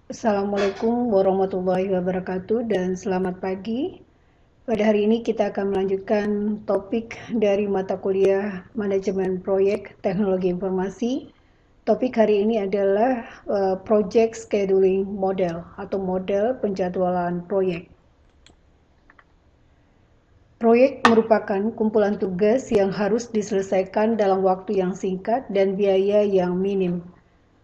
Assalamualaikum warahmatullahi wabarakatuh dan selamat pagi. Pada hari ini kita akan melanjutkan topik dari mata kuliah Manajemen Proyek Teknologi Informasi. Topik hari ini adalah Project Scheduling Model atau model penjadwalan proyek. Proyek merupakan kumpulan tugas yang harus diselesaikan dalam waktu yang singkat dan biaya yang minim.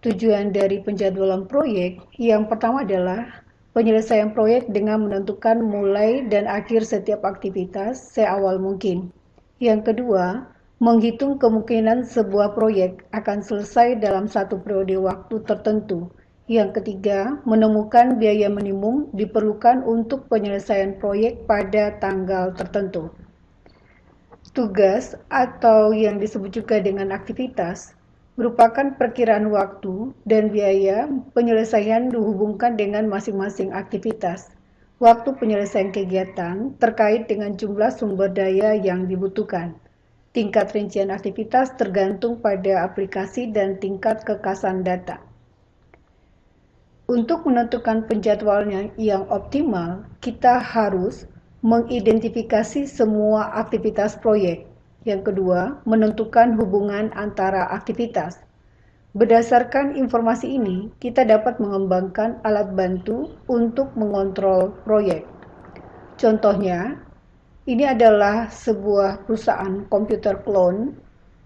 Tujuan dari penjadwalan proyek yang pertama adalah penyelesaian proyek dengan menentukan mulai dan akhir setiap aktivitas seawal mungkin. Yang kedua, menghitung kemungkinan sebuah proyek akan selesai dalam satu periode waktu tertentu. Yang ketiga, menemukan biaya minimum diperlukan untuk penyelesaian proyek pada tanggal tertentu. Tugas atau yang disebut juga dengan aktivitas merupakan perkiraan waktu dan biaya penyelesaian dihubungkan dengan masing-masing aktivitas. Waktu penyelesaian kegiatan terkait dengan jumlah sumber daya yang dibutuhkan. Tingkat rincian aktivitas tergantung pada aplikasi dan tingkat kekasan data. Untuk menentukan penjadwalan yang optimal, kita harus mengidentifikasi semua aktivitas proyek. Yang kedua, menentukan hubungan antara aktivitas. Berdasarkan informasi ini, kita dapat mengembangkan alat bantu untuk mengontrol proyek. Contohnya, ini adalah sebuah perusahaan komputer clone.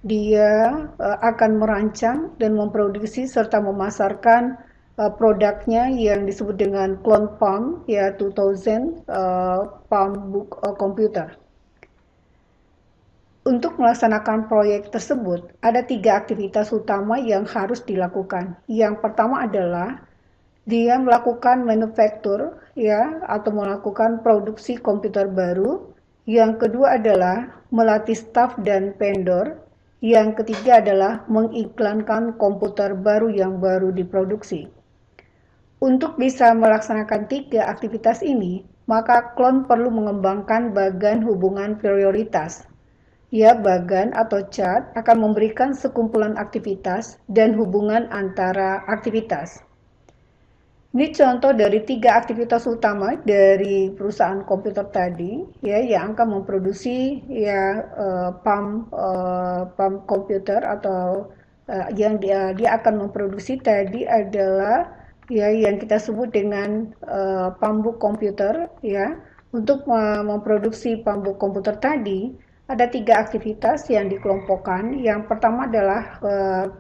Dia akan merancang dan memproduksi serta memasarkan produknya yang disebut dengan Clone Palm, ya 2000 Palm Book Computer. Untuk melaksanakan proyek tersebut, ada 3 aktivitas utama yang harus dilakukan. Yang pertama adalah dia melakukan manufaktur, ya, atau melakukan produksi komputer baru. Yang kedua adalah melatih staf dan vendor. Yang ketiga adalah mengiklankan komputer baru yang baru diproduksi. Untuk bisa melaksanakan 3 aktivitas ini, maka klon perlu mengembangkan bagan hubungan prioritas. Ya, bagan atau chart akan memberikan sekumpulan aktivitas dan hubungan antara aktivitas. Ini contoh dari 3 aktivitas utama dari perusahaan komputer tadi, ya, yang akan memproduksi ya pump komputer atau yang dia akan memproduksi tadi adalah ya yang kita sebut dengan pambuk komputer, ya. Untuk memproduksi pambuk komputer tadi ada 3 aktivitas yang dikelompokkan. Yang pertama adalah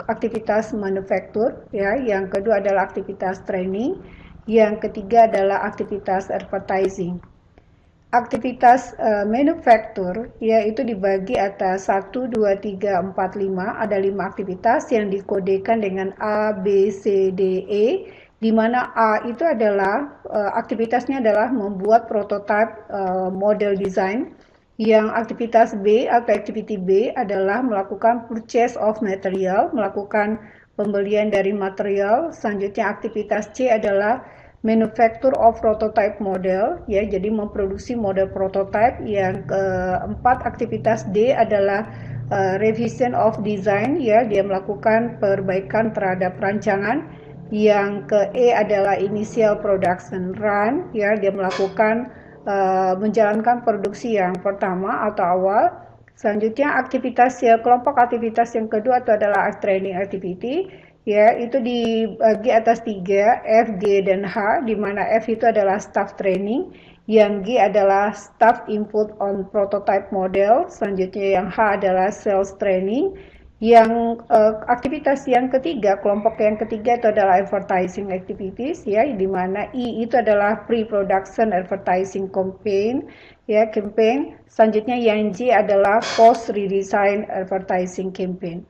aktivitas manufaktur, ya. Yang kedua adalah aktivitas training. Yang ketiga adalah aktivitas advertising. Aktivitas manufaktur yaitu dibagi atas 1, 2, 3, 4, 5. Ada 5 aktivitas yang dikodekan dengan A, B, C, D, E, di mana A itu adalah aktivitasnya adalah membuat prototipe model design. Yang aktivitas B atau activity B adalah melakukan purchase of material, melakukan pembelian dari material. Selanjutnya aktivitas C adalah manufacture of prototype model, ya, jadi memproduksi model prototype. Yang keempat aktivitas D adalah revision of design, ya, dia melakukan perbaikan terhadap rancangan. Yang ke E adalah initial production run, ya, dia melakukan menjalankan produksi yang pertama atau awal. Selanjutnya aktivitas ya, kelompok aktivitas yang kedua itu adalah training activity, ya, itu dibagi atas 3, F, G, dan H, di mana F itu adalah staff training, yang G adalah staff input on prototype model, selanjutnya yang H adalah sales training. Yang aktivitas yang ketiga, kelompok yang ketiga itu adalah advertising activities, ya, di mana I itu adalah pre-production advertising campaign, ya, campaign. Selanjutnya yang J adalah post redesign advertising campaign.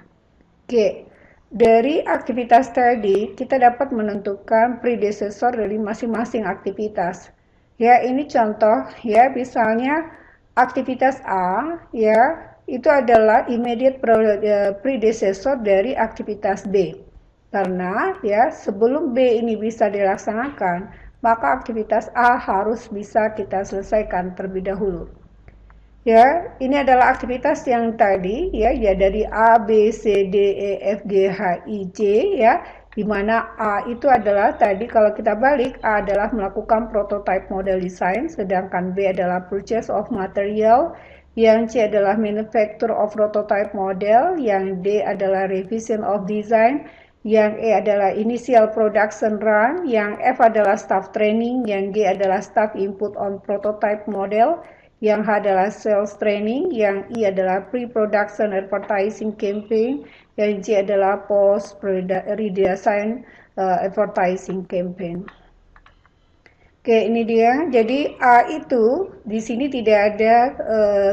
Oke, dari aktivitas tadi kita dapat menentukan predecessor dari masing-masing aktivitas. Ya, ini contoh, ya, misalnya aktivitas A, ya, itu adalah immediate predecessor dari aktivitas B. Karena ya sebelum B ini bisa dilaksanakan, maka aktivitas A harus bisa kita selesaikan terlebih dahulu. Ya, ini adalah aktivitas yang tadi, ya, ya, dari A, B, C, D, E, F, G, H, I, J, ya. di mana A itu adalah tadi kalau kita balik, A adalah melakukan prototype model design, sedangkan B adalah purchase of material, yang C adalah manufacture of prototype model, yang D adalah revision of design, yang E adalah initial production run, yang F adalah staff training, yang G adalah staff input on prototype model, yang H adalah sales training, yang I adalah pre-production advertising campaign, yang J adalah post redesign advertising campaign. Oke, ini dia. Jadi A itu di sini tidak ada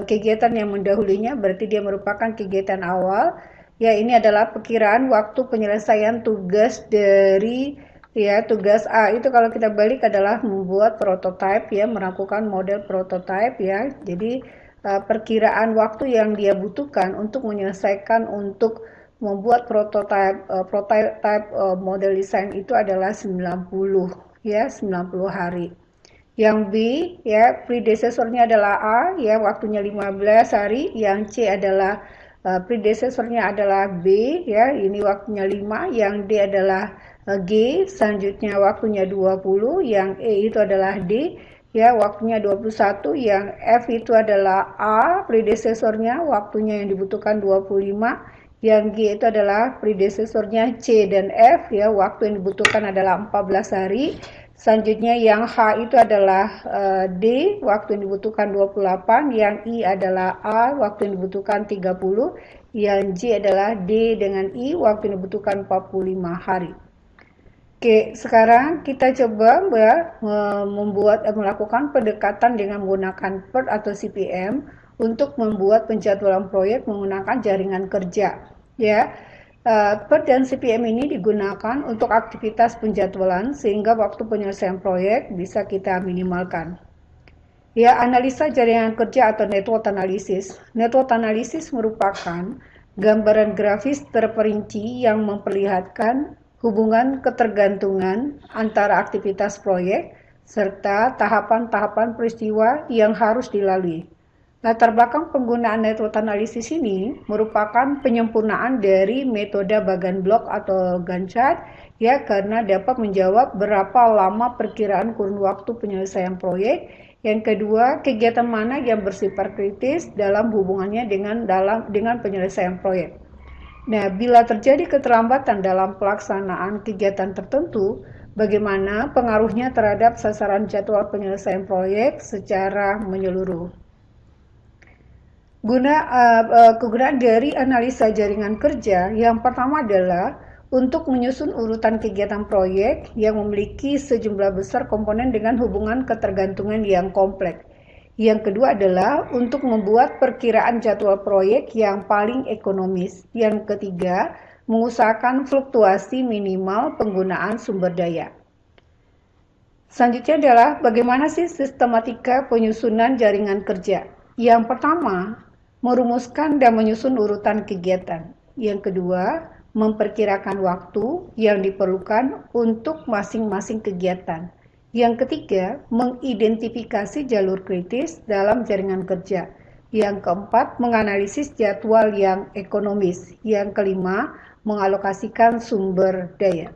kegiatan yang mendahulunya, berarti dia merupakan kegiatan awal. Ya, ini adalah perkiraan waktu penyelesaian tugas dari ya tugas A itu kalau kita balik adalah membuat prototipe ya, melakukan model prototipe ya. Jadi perkiraan waktu yang dia butuhkan untuk menyelesaikan untuk membuat prototype model desain itu adalah 90 ya 90 hari. Yang B ya predecessornya adalah A ya waktunya 15 hari, yang C adalah predecessornya adalah B ya ini waktunya 5, yang D adalah G selanjutnya waktunya 20, yang E itu adalah D ya waktunya 21, yang F itu adalah A predecessornya waktunya yang dibutuhkan 25, yang G itu adalah predecessornya C dan F ya waktu yang dibutuhkan adalah 14 hari. Selanjutnya yang H itu adalah D, waktu yang dibutuhkan 28, yang I adalah A, waktu yang dibutuhkan 30, yang J adalah D dengan I, waktu yang dibutuhkan 45 hari. Oke, sekarang kita coba melakukan pendekatan dengan menggunakan PERT atau CPM untuk membuat penjadwalan proyek menggunakan jaringan kerja. Ya, PERT dan CPM ini digunakan untuk aktivitas penjadwalan sehingga waktu penyelesaian proyek bisa kita minimalkan. Ya, analisa jaringan kerja atau network analysis. Network analysis merupakan gambaran grafis terperinci yang memperlihatkan hubungan ketergantungan antara aktivitas proyek serta tahapan-tahapan peristiwa yang harus dilalui. Latar belakang penggunaan network analysis ini merupakan penyempurnaan dari metode bagan blok atau Gantt chart ya karena dapat menjawab berapa lama perkiraan kurun waktu penyelesaian proyek. Yang kedua, kegiatan mana yang bersifat kritis dalam hubungannya dengan penyelesaian proyek. Nah, bila terjadi keterlambatan dalam pelaksanaan kegiatan tertentu, bagaimana pengaruhnya terhadap sasaran jadwal penyelesaian proyek secara menyeluruh. Kegunaan dari analisa jaringan kerja yang pertama adalah untuk menyusun urutan kegiatan proyek yang memiliki sejumlah besar komponen dengan hubungan ketergantungan yang kompleks. Yang kedua adalah untuk membuat perkiraan jadwal proyek yang paling ekonomis. Yang ketiga, mengusahakan fluktuasi minimal penggunaan sumber daya. Selanjutnya adalah bagaimana sih sistematika penyusunan jaringan kerja. Yang pertama, merumuskan dan menyusun urutan kegiatan. Yang kedua, memperkirakan waktu yang diperlukan untuk masing-masing kegiatan. Yang ketiga, mengidentifikasi jalur kritis dalam jaringan kerja. Yang keempat, menganalisis jadwal yang ekonomis. Yang kelima, mengalokasikan sumber daya.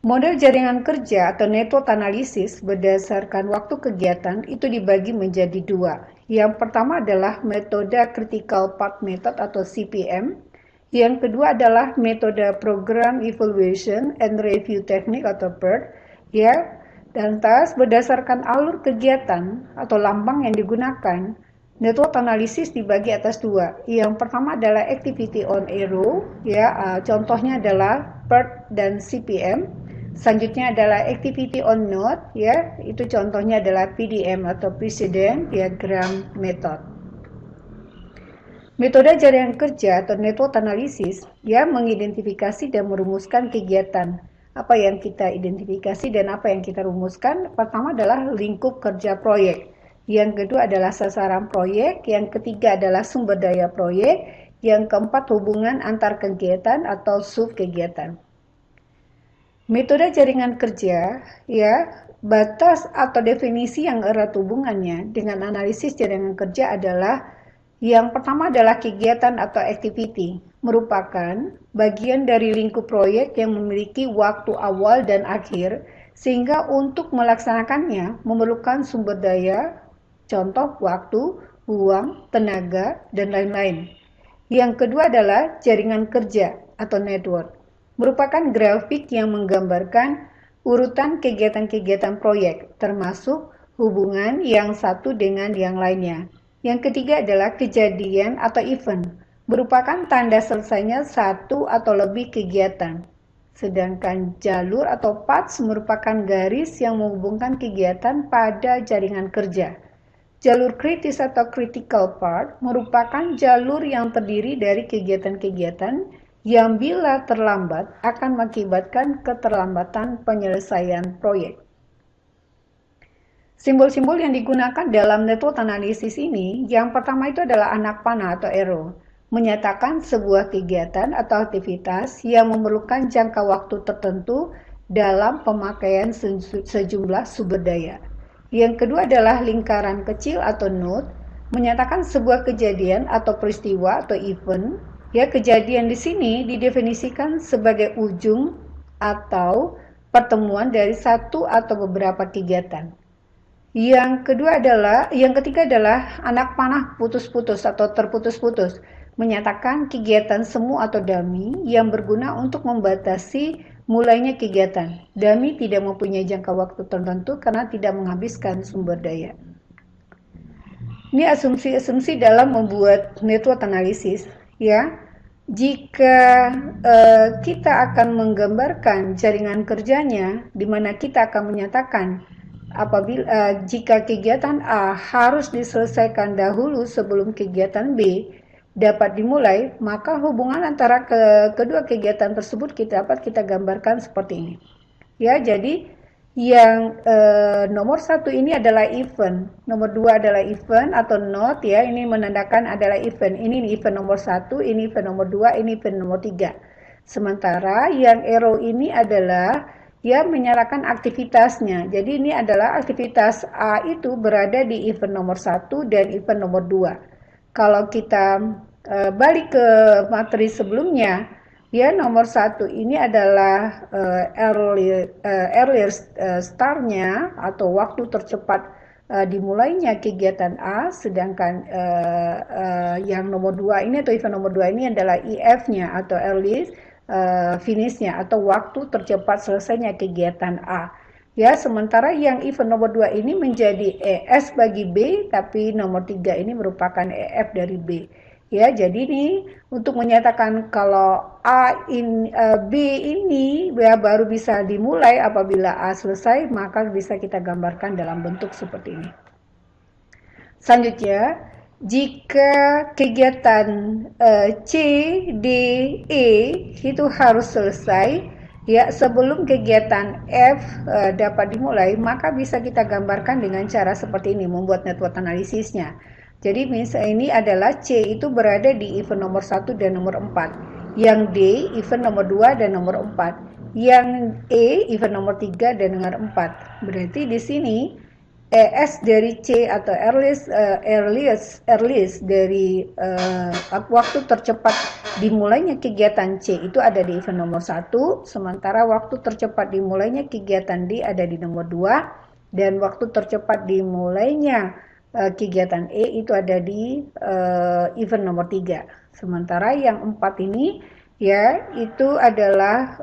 Model jaringan kerja atau network analysis berdasarkan waktu kegiatan itu dibagi menjadi dua. Yang pertama adalah metode Critical Path Method atau CPM. Yang kedua adalah metode Program Evaluation and Review Technique atau PERT. Ya, dan berdasarkan alur kegiatan atau lambang yang digunakan, network analysis dibagi atas dua. Yang pertama adalah Activity on Arrow. Ya, contohnya adalah PERT dan CPM. Selanjutnya adalah activity on node, ya, itu contohnya adalah PDM atau Precedent Diagram Method. Metode jaringan kerja atau network analysis, ya, mengidentifikasi dan merumuskan kegiatan. Apa yang kita identifikasi dan apa yang kita rumuskan? Pertama adalah lingkup kerja proyek. Yang kedua adalah sasaran proyek. Yang ketiga adalah sumber daya proyek. Yang keempat hubungan antar kegiatan atau sub kegiatan. Metode jaringan kerja, ya, batas atau definisi yang erat hubungannya dengan analisis jaringan kerja adalah yang pertama adalah kegiatan atau activity. merupakan bagian dari lingkup proyek yang memiliki waktu awal dan akhir, sehingga untuk melaksanakannya memerlukan sumber daya, contoh waktu, uang, tenaga, dan lain-lain. Yang kedua adalah jaringan kerja atau network, merupakan grafik yang menggambarkan urutan kegiatan-kegiatan proyek, termasuk hubungan yang satu dengan yang lainnya. Yang ketiga adalah kejadian atau event, merupakan tanda selesainya satu atau lebih kegiatan. Sedangkan jalur atau paths merupakan garis yang menghubungkan kegiatan pada jaringan kerja. Jalur kritis atau critical path merupakan jalur yang terdiri dari kegiatan-kegiatan yang bila terlambat akan mengakibatkan keterlambatan penyelesaian proyek. Simbol-simbol yang digunakan dalam network analisis ini, yang pertama itu adalah anak panah atau arrow, menyatakan sebuah kegiatan atau aktivitas yang memerlukan jangka waktu tertentu dalam pemakaian sejumlah sumber daya. Yang kedua adalah lingkaran kecil atau node, menyatakan sebuah kejadian atau peristiwa atau event. Ya, kejadian di sini didefinisikan sebagai ujung atau pertemuan dari satu atau beberapa kegiatan. Yang ketiga adalah anak panah putus-putus atau terputus-putus, menyatakan kegiatan semu atau dummy yang berguna untuk membatasi mulainya kegiatan. Dummy tidak mempunyai jangka waktu tertentu karena tidak menghabiskan sumber daya. Ini asumsi-asumsi dalam membuat network analisis, ya. Jika kita akan menggambarkan jaringan kerjanya, di mana kita akan menyatakan apabila jika kegiatan A harus diselesaikan dahulu sebelum kegiatan B dapat dimulai, maka hubungan antara kedua kegiatan tersebut dapat kita gambarkan seperti ini. Ya, jadi yang nomor 1 ini adalah event, nomor 2 adalah event atau node, ya, ini menandakan adalah event. Ini event nomor 1, ini event nomor 2, ini event nomor 3. Sementara yang arrow ini adalah ya menyatakan aktivitasnya. Jadi ini adalah aktivitas A itu berada di event nomor 1 dan event nomor 2. Kalau kita balik ke materi sebelumnya, ya nomor 1 ini adalah earlier start-nya atau waktu tercepat dimulainya kegiatan A, sedangkan yang nomor 2 ini atau event nomor 2 ini adalah EF-nya atau earliest finish-nya atau waktu tercepat selesainya kegiatan A. Ya, sementara yang event nomor 2 ini menjadi ES bagi B, tapi nomor 3 ini merupakan EF dari B. Ya, jadi ini untuk menyatakan kalau B ini ya, baru bisa dimulai apabila A selesai, maka bisa kita gambarkan dalam bentuk seperti ini. Selanjutnya, jika kegiatan C, D, E itu harus selesai ya sebelum kegiatan F dapat dimulai, maka bisa kita gambarkan dengan cara seperti ini, membuat network analisisnya. Jadi misalnya ini adalah C itu berada di event nomor 1 dan nomor 4. Yang D event nomor 2 dan nomor 4. Yang E event nomor 3 dan nomor 4. Berarti di sini ES dari C atau earliest dari waktu tercepat dimulainya kegiatan C itu ada di event nomor 1, sementara waktu tercepat dimulainya kegiatan D ada di nomor 2, dan waktu tercepat dimulainya kegiatan E itu ada di event nomor 3. Sementara yang 4 ini ya itu adalah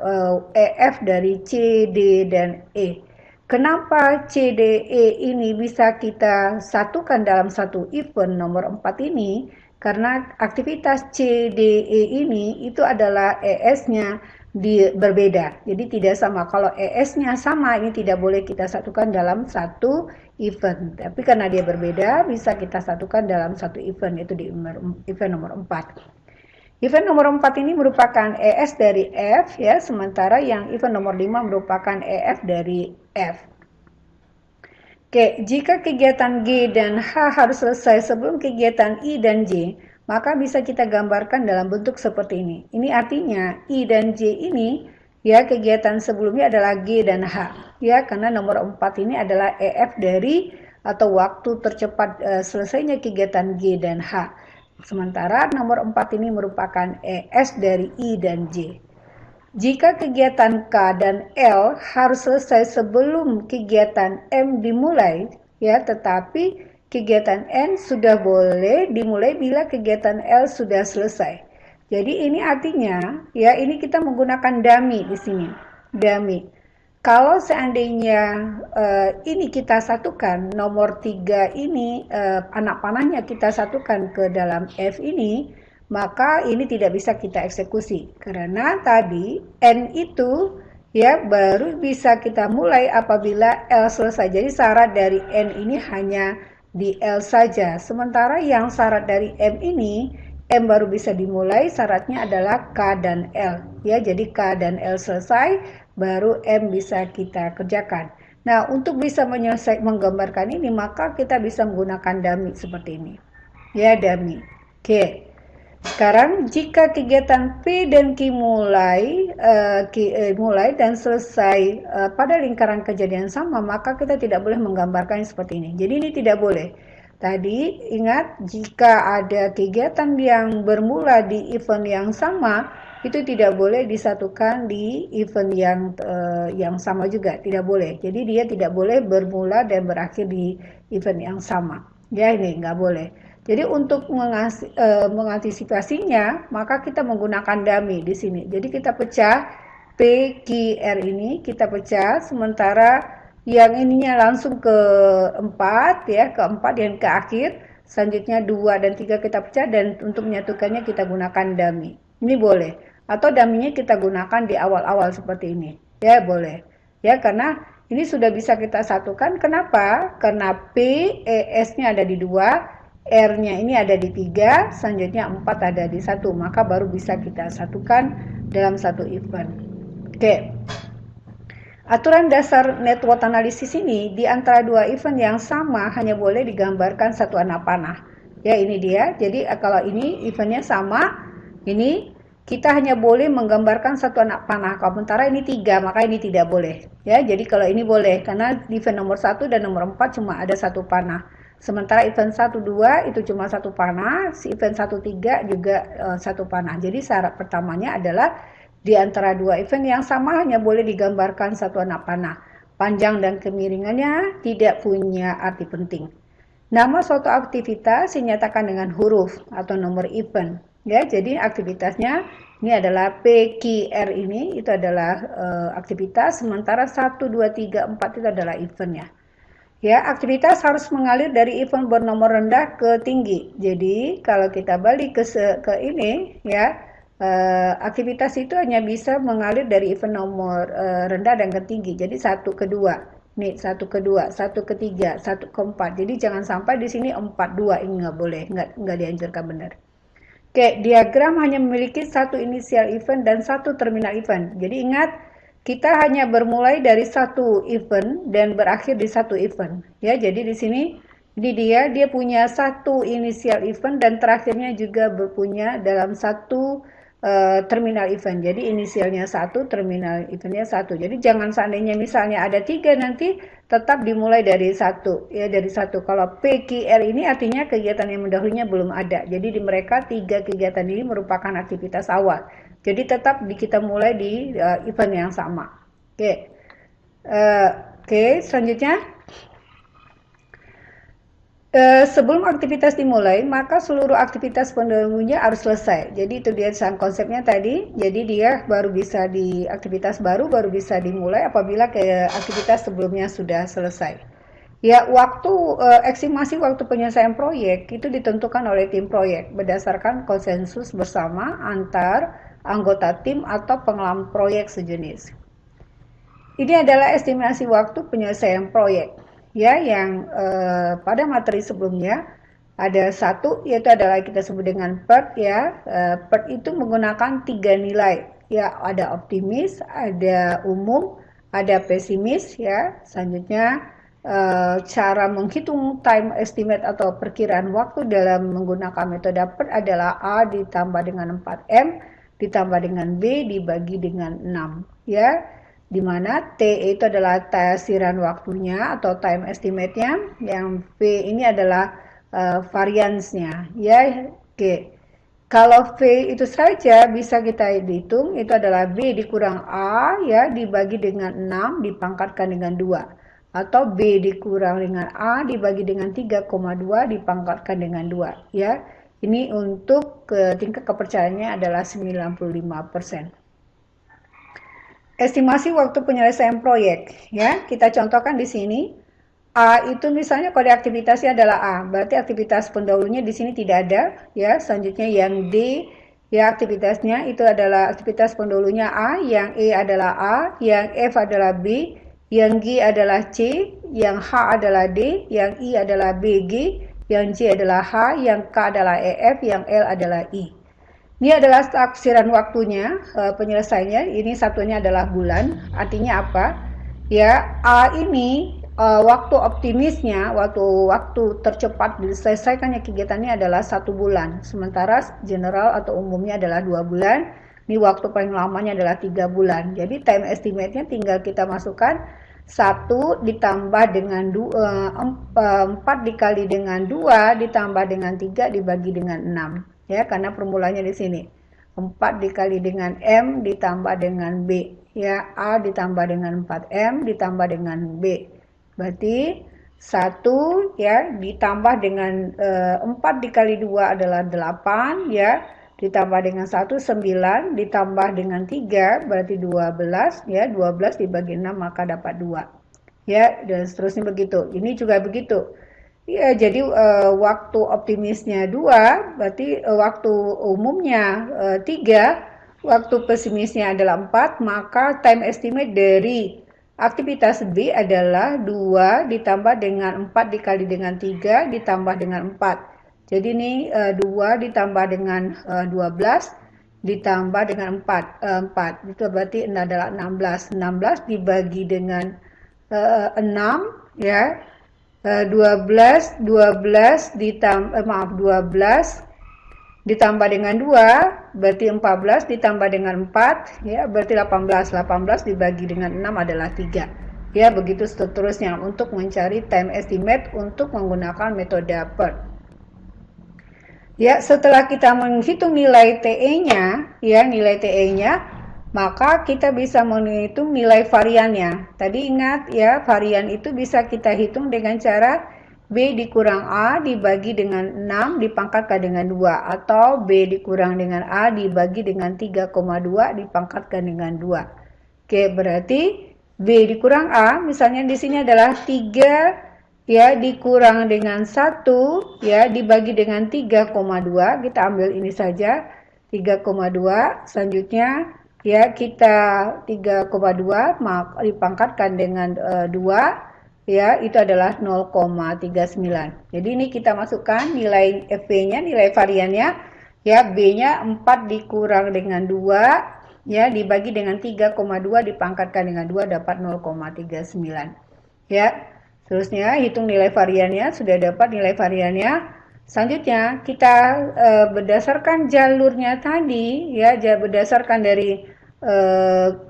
EF dari C, D, dan E. Kenapa CDE ini bisa kita satukan dalam satu event nomor 4 ini? Karena aktivitas CDE ini itu adalah ES-nya berbeda. Jadi tidak sama. Kalau ES-nya sama, ini tidak boleh kita satukan dalam satu event. Tapi karena dia berbeda, bisa kita satukan dalam satu event, itu di event nomor 4. Event nomor 4 ini merupakan ES dari F, ya, sementara yang event nomor 5 merupakan EF dari F. Oke, jika kegiatan G dan H harus selesai sebelum kegiatan I dan J, maka bisa kita gambarkan dalam bentuk seperti ini. Ini artinya I dan J ini, ya, kegiatan sebelumnya adalah G dan H, ya, karena nomor 4 ini adalah EF dari atau waktu tercepat selesainya kegiatan G dan H. Sementara nomor 4 ini merupakan ES dari I dan J. Jika kegiatan K dan L harus selesai sebelum kegiatan M dimulai, ya, tetapi kegiatan N sudah boleh dimulai bila kegiatan L sudah selesai. Jadi ini artinya, ya, ini kita menggunakan dummy di sini. Dummy. Kalau seandainya ini kita satukan, nomor 3 ini anak panahnya kita satukan ke dalam F ini, maka ini tidak bisa kita eksekusi. Karena tadi N itu ya baru bisa kita mulai apabila L selesai. Jadi syarat dari N ini hanya di L saja. Sementara yang syarat dari M ini, M baru bisa dimulai, syaratnya adalah K dan L. Ya, jadi K dan L selesai, baru M bisa kita kerjakan. Nah, untuk bisa menggambarkan ini, maka kita bisa menggunakan dummy seperti ini. Ya, dummy. Oke. Sekarang jika kegiatan P dan Q mulai dan selesai pada lingkaran kejadian sama, maka kita tidak boleh menggambarkannya seperti ini. Jadi ini tidak boleh. Tadi ingat, jika ada kegiatan yang bermula di event yang sama, itu tidak boleh disatukan di event yang sama juga, tidak boleh. Jadi dia tidak boleh bermula dan berakhir di event yang sama. Ya, ini nggak boleh. Jadi untuk mengantisipasinya, maka kita menggunakan dummy di sini. Jadi kita pecah P, Q, R ini kita pecah, sementara yang ininya langsung ke 4 ya, ke 4 dan ke akhir. Selanjutnya 2 dan 3 kita pecah, dan untuk menyatukannya kita gunakan dummy. Ini boleh. Atau dummy-nya kita gunakan di awal-awal seperti ini. Ya, boleh. Ya, karena ini sudah bisa kita satukan. Kenapa? Karena P, ES-nya ada di 2, R-nya ini ada di 3, selanjutnya 4 ada di 1. Maka baru bisa kita satukan dalam satu event. Oke. Aturan dasar network analisis ini, di antara dua event yang sama hanya boleh digambarkan satu anak panah. Ya, ini dia. Jadi kalau ini eventnya sama, ini kita hanya boleh menggambarkan satu anak panah. Kalau sementara ini 3, maka ini tidak boleh. Ya, jadi kalau ini boleh, karena event nomor 1 dan nomor 4 cuma ada satu panah. Sementara event 1-2 itu cuma satu panah, si event 1-3 juga satu panah. Jadi syarat pertamanya adalah di antara dua event yang sama hanya boleh digambarkan satu anak panah. Panjang dan kemiringannya tidak punya arti penting. Nama suatu aktivitas dinyatakan dengan huruf atau nomor event. Ya, jadi aktivitasnya ini adalah P, Q, R ini itu adalah aktivitas, sementara 1, 2, 3, 4 itu adalah eventnya. Ya, aktivitas harus mengalir dari event bernomor rendah ke tinggi. Jadi kalau kita balik ke ini, ya, aktivitas itu hanya bisa mengalir dari event nomor rendah dan ke tinggi. Jadi 1 ke 2, nih 1 ke 2, 1 ke 3, 1 ke 4. Jadi jangan sampai di sini 4, 2, ini nggak boleh, nggak dianjurkan benar. Oke, diagram hanya memiliki satu inisial event dan satu terminal event. Jadi ingat, kita hanya bermulai dari satu event dan berakhir di satu event. Ya, jadi di sini dia punya satu inisial event dan terakhirnya juga berpunya dalam satu terminal event. Jadi inisialnya 1, terminal eventnya 1. Jadi jangan seandainya misalnya ada 3, nanti tetap dimulai dari 1. Ya, dari 1. Kalau PQR ini artinya kegiatan yang mendahulunya belum ada. Jadi di mereka 3 kegiatan ini merupakan aktivitas awal. Jadi tetap kita mulai di event yang sama. Oke. Selanjutnya. Sebelum aktivitas dimulai, maka seluruh aktivitas pendahulunya harus selesai. Jadi itu dia konsepnya tadi. Jadi dia baru bisa aktivitas baru bisa dimulai apabila aktivitas sebelumnya sudah selesai. Ya, estimasi waktu penyelesaian proyek itu ditentukan oleh tim proyek berdasarkan konsensus bersama antar anggota tim atau pengelola proyek sejenis. Ini adalah estimasi waktu penyelesaian proyek. Ya, yang pada materi sebelumnya ada satu, yaitu adalah kita sebut dengan PERT. Ya, PERT itu menggunakan 3 nilai. Ya, ada optimis, ada umum, ada pesimis. Ya, selanjutnya cara menghitung time estimate atau perkiraan waktu dalam menggunakan metode PERT adalah A ditambah dengan 4M ditambah dengan B dibagi dengan 6. Ya, di mana T itu adalah tasiran waktunya atau time estimate-nya, yang V ini adalah variance-nya. Ya, Oke. Kalau V itu saja bisa kita hitung, itu adalah B dikurang A ya dibagi dengan 6 dipangkatkan dengan 2. Atau B dikurang dengan A dibagi dengan 3,2 dipangkatkan dengan 2 ya. Ini untuk tingkat kepercayaannya adalah 95%. Estimasi waktu penyelesaian proyek ya, kita contohkan di sini. A itu misalnya kode aktivitasnya adalah A, berarti aktivitas pendahulunya di sini tidak ada ya. Selanjutnya yang D ya aktivitasnya itu adalah aktivitas pendahulunya A, yang E adalah A, yang F adalah B, yang G adalah C, yang H adalah D, yang I adalah BG, yang J adalah H, yang K adalah EF, yang L adalah I. Ini adalah taksiran waktunya, penyelesaiannya. Ini satunya adalah bulan. Artinya apa? Ya, A ini waktu optimisnya, waktu tercepat diselesaikannya kegiatannya adalah 1 bulan. Sementara general atau umumnya adalah 2 bulan. Ini waktu paling lamanya adalah 3 bulan. Jadi time estimate-nya tinggal kita masukkan 1 ditambah dengan 4 dikali dengan 2 ditambah dengan 3 dibagi dengan 6. Ya, karena formulanya di sini 4 dikali dengan M ditambah dengan B ya, A ditambah dengan 4M ditambah dengan B, berarti 1 ya ditambah dengan 4 dikali 2 adalah 8 ya, ditambah dengan 1 9 ditambah dengan 3 berarti 12 ya, 12 dibagi 6 maka dapat 2 ya, dan seterusnya begitu. Ini juga begitu. Ya, jadi waktu optimisnya 2, berarti waktu umumnya 3, waktu pesimisnya adalah 4, maka time estimate dari aktivitas B adalah 2 ditambah dengan 4 dikali dengan 3 ditambah dengan 4. Jadi ini 2 ditambah dengan 12 ditambah dengan 4. Itu berarti ini adalah 16. 16 dibagi dengan 6 ya. 12 ditambah dengan 2 berarti 14 ditambah dengan 4 ya berarti 18 dibagi dengan 6 adalah 3 ya, begitu seterusnya untuk mencari time estimate untuk menggunakan metode PERT ya. Setelah kita menghitung nilai TE-nya ya, nilai TE-nya, maka kita bisa menghitung nilai variannya. Tadi ingat ya, varian itu bisa kita hitung dengan cara B dikurang A dibagi dengan 6 dipangkatkan dengan 2. Atau B dikurang dengan A dibagi dengan 3,2 dipangkatkan dengan 2. Oke, berarti B dikurang A, misalnya di sini adalah 3 ya dikurang dengan 1 ya dibagi dengan 3,2. Kita ambil ini saja, 3,2. Selanjutnya ya kita 3,2 dipangkatkan dengan 2 ya itu adalah 0,39. Jadi ini kita masukkan nilai FV-nya, nilai variannya ya, B-nya 4 dikurang dengan 2 ya dibagi dengan 3,2 dipangkatkan dengan 2 dapat 0,39 ya. Terusnya hitung nilai variannya, sudah dapat nilai variannya. Selanjutnya kita berdasarkan jalurnya tadi ya, berdasarkan dari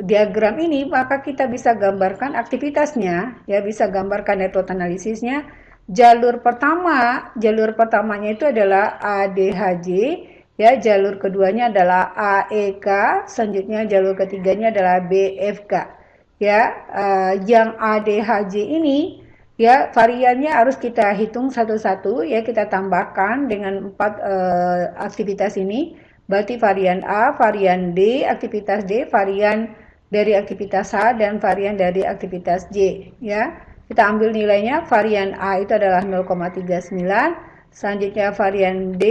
diagram ini, maka kita bisa gambarkan aktivitasnya ya, bisa gambarkan network analisisnya. Jalur pertamanya itu adalah ADHJ ya, jalur keduanya adalah AEK, selanjutnya jalur ketiganya adalah BFK ya. Yang ADHJ ini ya variannya harus kita hitung satu-satu ya, kita tambahkan dengan 4 aktivitas ini, berarti varian A, varian D, aktivitas D, varian dari aktivitas H, dan varian dari aktivitas J ya. Kita ambil nilainya, varian A itu adalah 0,39, selanjutnya varian D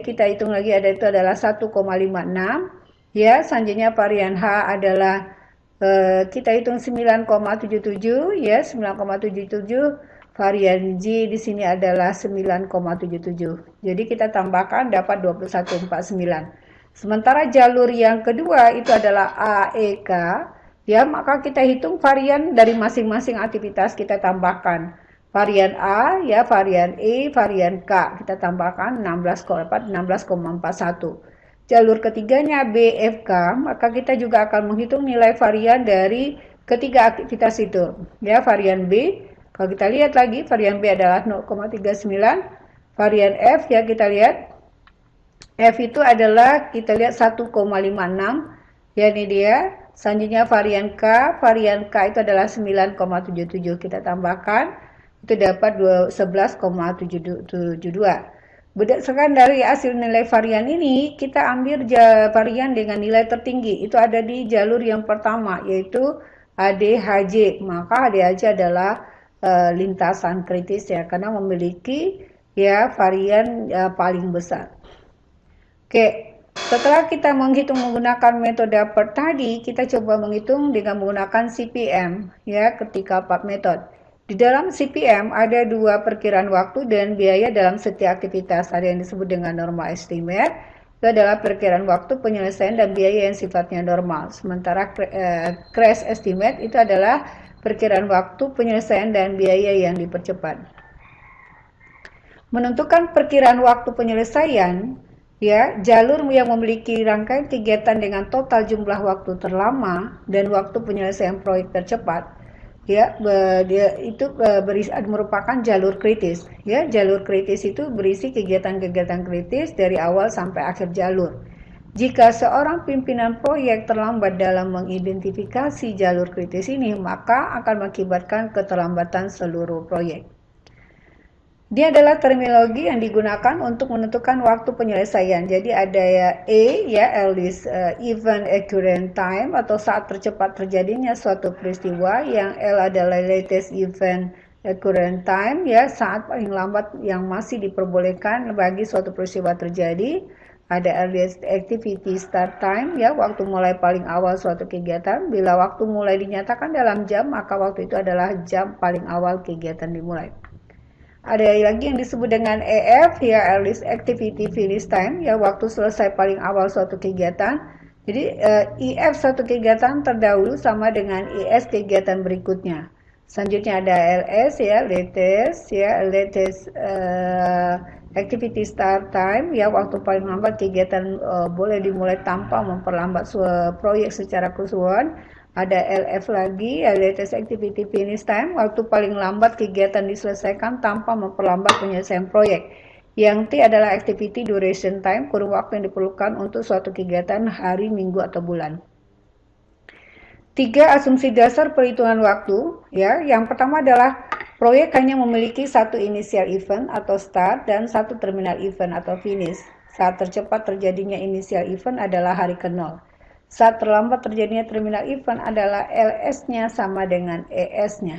kita hitung lagi, ada itu adalah 1,56 ya, selanjutnya varian H adalah kita hitung 9,77 ya, 9,77. Varian J di sini adalah 9,77. Jadi kita tambahkan dapat 21,49. Sementara jalur yang kedua itu adalah AEK ya, maka kita hitung varian dari masing-masing aktivitas, kita tambahkan varian A ya, varian E, varian K, kita tambahkan 16,41. Jalur ketiganya BFK, maka kita juga akan menghitung nilai varian dari ketiga aktivitas itu ya. Varian B, kalau kita lihat lagi, varian B adalah 0,39. Varian F ya, kita lihat F itu adalah kita lihat 1,56, ya ini dia. Selanjutnya varian K itu adalah 9,77, kita tambahkan itu dapat 11,772. Berdasarkan dari hasil nilai varian ini, kita ambil varian dengan nilai tertinggi, itu ada di jalur yang pertama, yaitu ADHJ. Maka ADHJ adalah lintasan kritis ya, karena memiliki ya varian paling besar. Oke, setelah kita menghitung menggunakan metode PERT tadi, kita coba menghitung dengan menggunakan CPM ya ketika 4 metode. Di dalam CPM ada dua perkiraan waktu dan biaya dalam setiap aktivitas. Ada yang disebut dengan normal estimate, itu adalah perkiraan waktu penyelesaian dan biaya yang sifatnya normal. Sementara crash estimate itu adalah perkiraan waktu penyelesaian dan biaya yang dipercepat. Menentukan perkiraan waktu penyelesaian, ya, jalur yang memiliki rangkaian kegiatan dengan total jumlah waktu terlama dan waktu penyelesaian proyek tercepat, ya, dia itu merupakan jalur kritis. Ya, jalur kritis itu berisi kegiatan-kegiatan kritis dari awal sampai akhir jalur. Jika seorang pimpinan proyek terlambat dalam mengidentifikasi jalur kritis ini, maka akan mengakibatkan keterlambatan seluruh proyek. Dia adalah terminologi yang digunakan untuk menentukan waktu penyelesaian. Jadi ada ya E, ya earliest event occurrence time, atau saat tercepat terjadinya suatu peristiwa. Yang L adalah latest event occurrence time, ya saat paling lambat yang masih diperbolehkan bagi suatu peristiwa terjadi. Ada earliest activity start time, ya waktu mulai paling awal suatu kegiatan. Bila waktu mulai dinyatakan dalam jam, maka waktu itu adalah jam paling awal kegiatan dimulai. Ada lagi yang disebut dengan EF, ya earliest activity finish time, ya waktu selesai paling awal suatu kegiatan. Jadi EF suatu kegiatan terdahulu sama dengan ES kegiatan berikutnya. Selanjutnya ada LS, ya latest activity start time, ya waktu paling lambat kegiatan boleh dimulai tanpa memperlambat proyek secara keseluruhan. Ada LF lagi, ya latest activity finish time, waktu paling lambat kegiatan diselesaikan tanpa memperlambat penyelesaian proyek. Yang T adalah activity duration time, kurun waktu yang diperlukan untuk suatu kegiatan hari, minggu, atau bulan. 3 asumsi dasar perhitungan waktu, ya. Yang pertama adalah proyek hanya memiliki satu initial event atau start dan satu terminal event atau finish. Saat tercepat terjadinya initial event adalah hari ke-0. Saat terlambat terjadinya terminal event adalah LS-nya sama dengan ES-nya.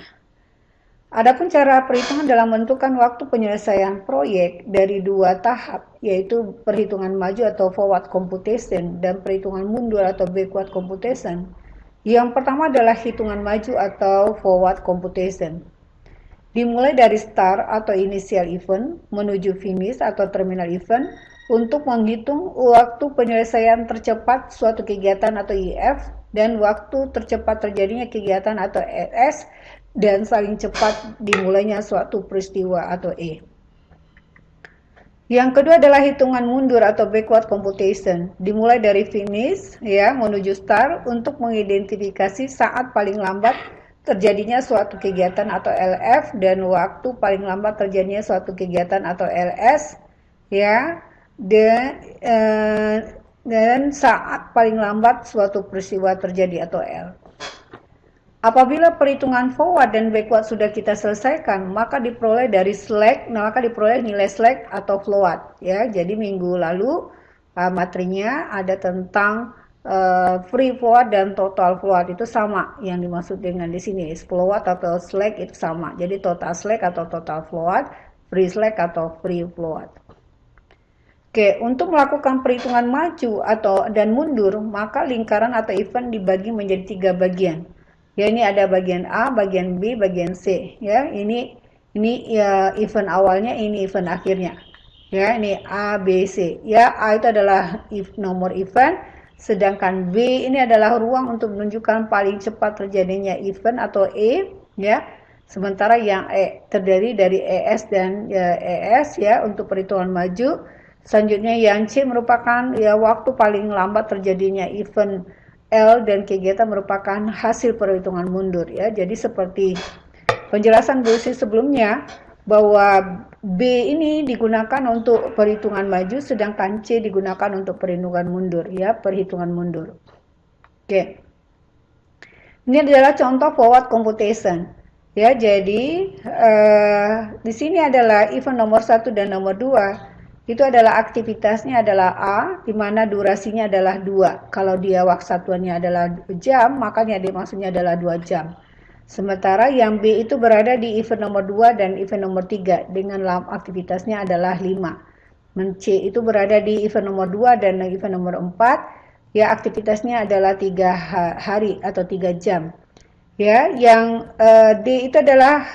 Adapun cara perhitungan dalam menentukan waktu penyelesaian proyek dari dua tahap, yaitu perhitungan maju atau forward computation dan perhitungan mundur atau backward computation. Yang pertama adalah hitungan maju atau forward computation. Dimulai dari start atau initial event menuju finish atau terminal event untuk menghitung waktu penyelesaian tercepat suatu kegiatan atau IF dan waktu tercepat terjadinya kegiatan atau ES dan saling cepat dimulainya suatu peristiwa atau E. Yang kedua adalah hitungan mundur atau backward computation. Dimulai dari finish ya menuju start untuk mengidentifikasi saat paling lambat terjadinya suatu kegiatan atau LF dan waktu paling lambat terjadinya suatu kegiatan atau LS ya. Dan saat paling lambat suatu peristiwa terjadi atau L. Apabila perhitungan forward dan backward sudah kita selesaikan, maka diperoleh dari slack, maka diperoleh nilai slack atau float. Ya, jadi minggu lalu materinya ada tentang free float dan total float, itu sama yang dimaksud dengan di sini. Float atau slack itu sama. Jadi total slack atau total float, free slack atau free float. Oke, untuk melakukan perhitungan maju dan mundur, maka lingkaran atau event dibagi menjadi 3 bagian. Ya, ini ada bagian A, bagian B, bagian C. Ya, ini ya event awalnya, ini event akhirnya. Ya, ini A, B, C. Ya, A itu adalah nomor event, sedangkan B ini adalah ruang untuk menunjukkan paling cepat terjadinya event atau E. Ya, sementara yang E terdiri dari ES dan ES ya untuk perhitungan maju. Selanjutnya yang C merupakan ya waktu paling lambat terjadinya event L dan kegiatan merupakan hasil perhitungan mundur ya. Jadi seperti penjelasan Bu Usi sebelumnya, bahwa B ini digunakan untuk perhitungan maju, sedangkan C digunakan untuk perhitungan mundur, ya, perhitungan mundur. Oke. Ini adalah contoh forward computation. Ya, jadi di sini adalah event nomor 1 dan nomor 2. Itu adalah aktivitasnya adalah A, di mana durasinya adalah 2. Kalau dia waktu satuannya adalah jam, makanya dia maksudnya adalah 2 jam. Sementara yang B itu berada di event nomor 2 dan event nomor 3 dengan aktivitasnya adalah 5. C itu berada di event nomor 2 dan event nomor 4, ya aktivitasnya adalah 3 hari atau 3 jam. Ya, yang D itu adalah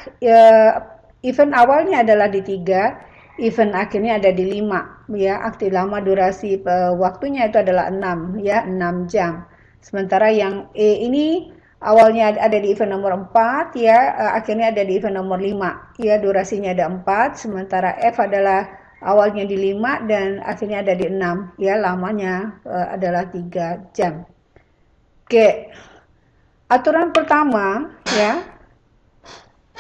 event awalnya adalah di 3, event akhirnya ada di 5, ya. Aktif lama durasi waktunya itu adalah 6, ya, 6 jam. Sementara yang E ini awalnya ada di event nomor 4, ya, akhirnya ada di event nomor 5, ya, durasinya ada 4, sementara F adalah awalnya di 5 dan akhirnya ada di 6, ya, lamanya adalah 3 jam. Oke. Aturan pertama, ya,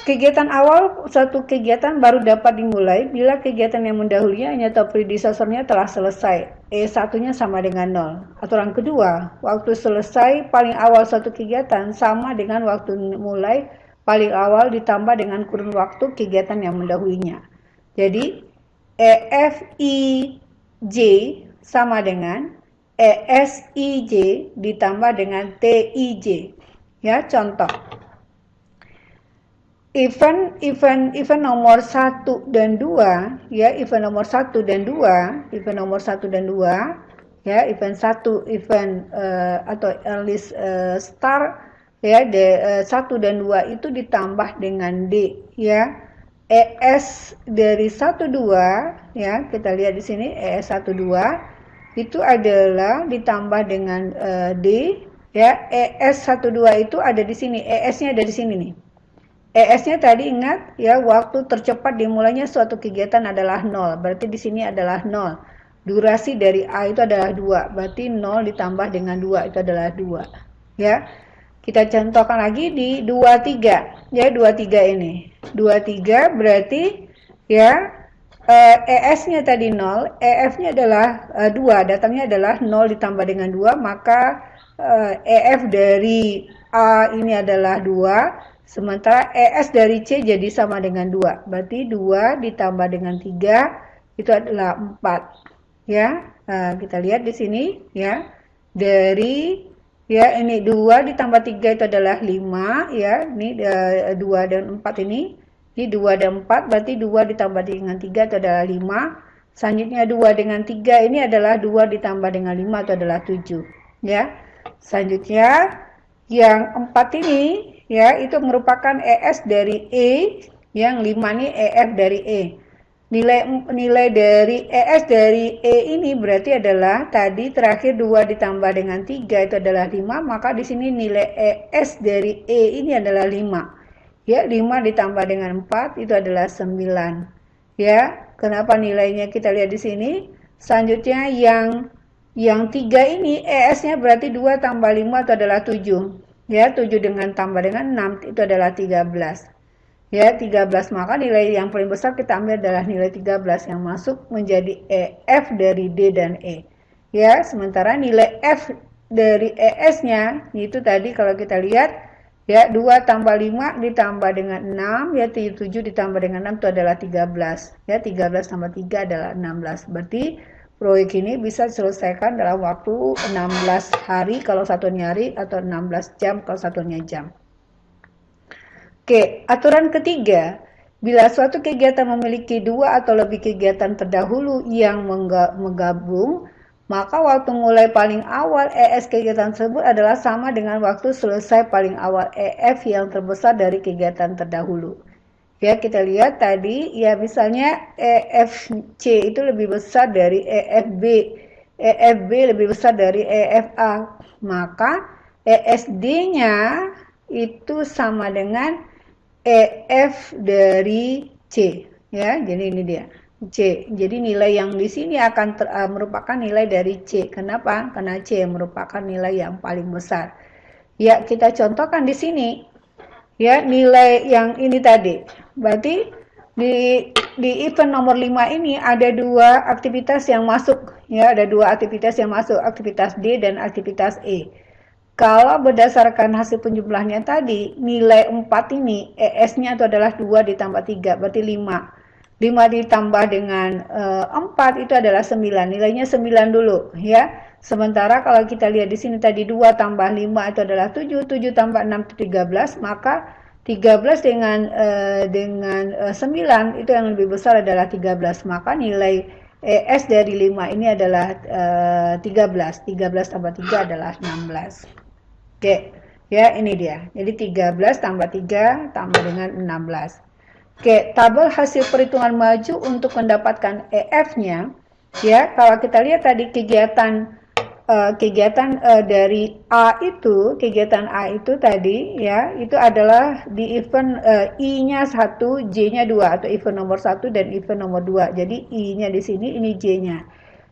kegiatan awal suatu kegiatan baru dapat dimulai bila kegiatan yang mendahulunya atau predecessornya telah selesai. E1-nya sama dengan 0. Aturan kedua, waktu selesai paling awal suatu kegiatan sama dengan waktu mulai paling awal ditambah dengan kurun waktu kegiatan yang mendahulunya. Jadi, EFIJ sama dengan ESIJ ditambah dengan TIJ. Ya, contoh. Event nomor 1 dan 2, ya, event nomor 1 dan 2, ya, event 1, atau list start, ya, 1 dan 2 itu ditambah dengan D, ya. ES dari 1 2, ya, kita lihat di sini ES 1 2 itu adalah ditambah dengan D, ya. ES 1 2 itu ada di sini, ES-nya ada di sini nih. ES-nya tadi ingat, ya, waktu tercepat dimulainya suatu kegiatan adalah 0, berarti di sini adalah 0. Durasi dari A itu adalah 2, berarti 0 ditambah dengan 2 itu adalah 2, ya. Kita contohkan lagi di 23, ya, 23 ini. 23 berarti, ya, ES-nya tadi 0, EF-nya adalah 2, datangnya adalah 0 ditambah dengan 2, maka EF dari A ini adalah 2, sementara ES dari C jadi sama dengan 2, berarti 2 ditambah dengan 3 itu adalah 4, ya. Kita lihat di sini, ya, dari, ya, ini 2 ditambah 3 itu adalah 5, ya, ini 2 dan 4 ini 2 dan 4, berarti 2 ditambah dengan 3 itu adalah 5, selanjutnya 2 dengan 3 ini adalah 2 ditambah dengan 5 itu adalah 7, ya. Selanjutnya yang 4 ini, ya, itu merupakan ES dari E, yang 5 ini EF dari E. Nilai dari ES dari E ini berarti adalah tadi terakhir 2 ditambah dengan 3 itu adalah 5, maka di sini nilai ES dari E ini adalah 5. Ya, 5 ditambah dengan 4 itu adalah 9. Ya, kenapa nilainya kita lihat di sini? Selanjutnya yang 3 ini ES-nya berarti 2 tambah 5 itu adalah 7. Ya, 7 dengan tambah dengan 6 itu adalah 13. Ya, 13, maka nilai yang paling besar kita ambil adalah nilai 13 yang masuk menjadi EF dari D dan E. Ya, sementara nilai F dari ES-nya itu tadi kalau kita lihat, ya, 2 tambah 5 ditambah dengan 6, ya, 7 ditambah dengan 6 itu adalah 13. Ya, 13 tambah 3 adalah 16. Berarti proyek ini bisa diselesaikan dalam waktu 16 hari kalau satunya hari atau 16 jam kalau satunya jam. Oke, aturan ketiga, bila suatu kegiatan memiliki 2 atau lebih kegiatan terdahulu yang menggabung, maka waktu mulai paling awal ES kegiatan tersebut adalah sama dengan waktu selesai paling awal EF yang terbesar dari kegiatan terdahulu. Ya, kita lihat tadi, ya, misalnya EFC itu lebih besar dari EFB, EFB lebih besar dari EFA, maka ESD-nya itu sama dengan EF dari C, ya. Jadi ini dia C. Jadi nilai yang di sini akan merupakan nilai dari C. Kenapa? Karena C merupakan nilai yang paling besar. Ya, kita contohkan di sini. Ya, nilai yang ini tadi. Berarti di event nomor 5 ini ada dua aktivitas yang masuk, ya, ada dua aktivitas yang masuk, aktivitas D dan aktivitas E. Kalau berdasarkan hasil penjumlahannya tadi, nilai 4 ini ES-nya itu adalah 2 ditambah 3, berarti 5. 5 ditambah dengan 4 itu adalah 9. Nilainya 9 dulu, ya. Sementara kalau kita lihat di sini tadi 2 tambah 5 itu adalah 7, 7 tambah 6 itu 13, maka 13 dengan 9 itu yang lebih besar adalah 13. Maka nilai ES dari 5 ini adalah 13. 13 tambah 3 adalah 16. Oke, ya ini dia. Jadi 13 tambah 3 tambah dengan 16. Oke, tabel hasil perhitungan maju untuk mendapatkan EF-nya, ya, kalau kita lihat tadi kegiatan dari kegiatan A itu tadi, ya, itu adalah di event I-nya 1, J-nya 2, atau event nomor 1 dan event nomor 2. Jadi I-nya di sini, ini J-nya.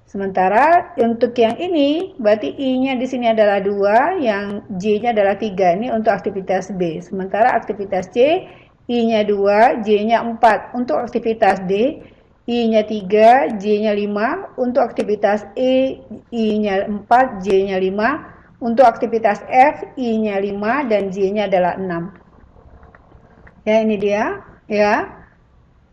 Sementara untuk yang ini, berarti I-nya di sini adalah 2, yang J-nya adalah 3. Ini untuk aktivitas B. Sementara aktivitas C, I-nya 2, J-nya 4. Untuk aktivitas D, I-nya 3, J-nya 5. Untuk aktivitas E, I-nya 4, J-nya 5. Untuk aktivitas F, I-nya 5 dan J-nya adalah 6. Ya, ini dia, ya.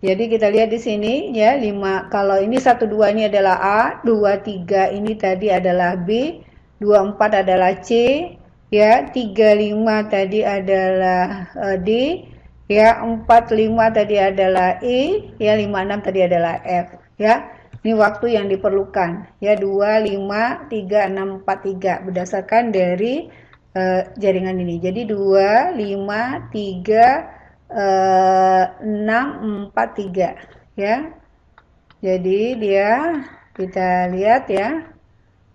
Jadi kita lihat di sini, ya, 5. Kalau ini 1 2 ini adalah A, 2 3 ini tadi adalah B, 2 4 adalah C, ya, 3 5 tadi adalah D, ya, 4 5 tadi adalah E, ya, 5 6 tadi adalah F, ya. Ini waktu yang diperlukan, ya, 2 5 3 6 4 3 berdasarkan dari jaringan ini. Jadi 2 5 3 6 4 3, ya. Jadi dia, kita lihat, ya.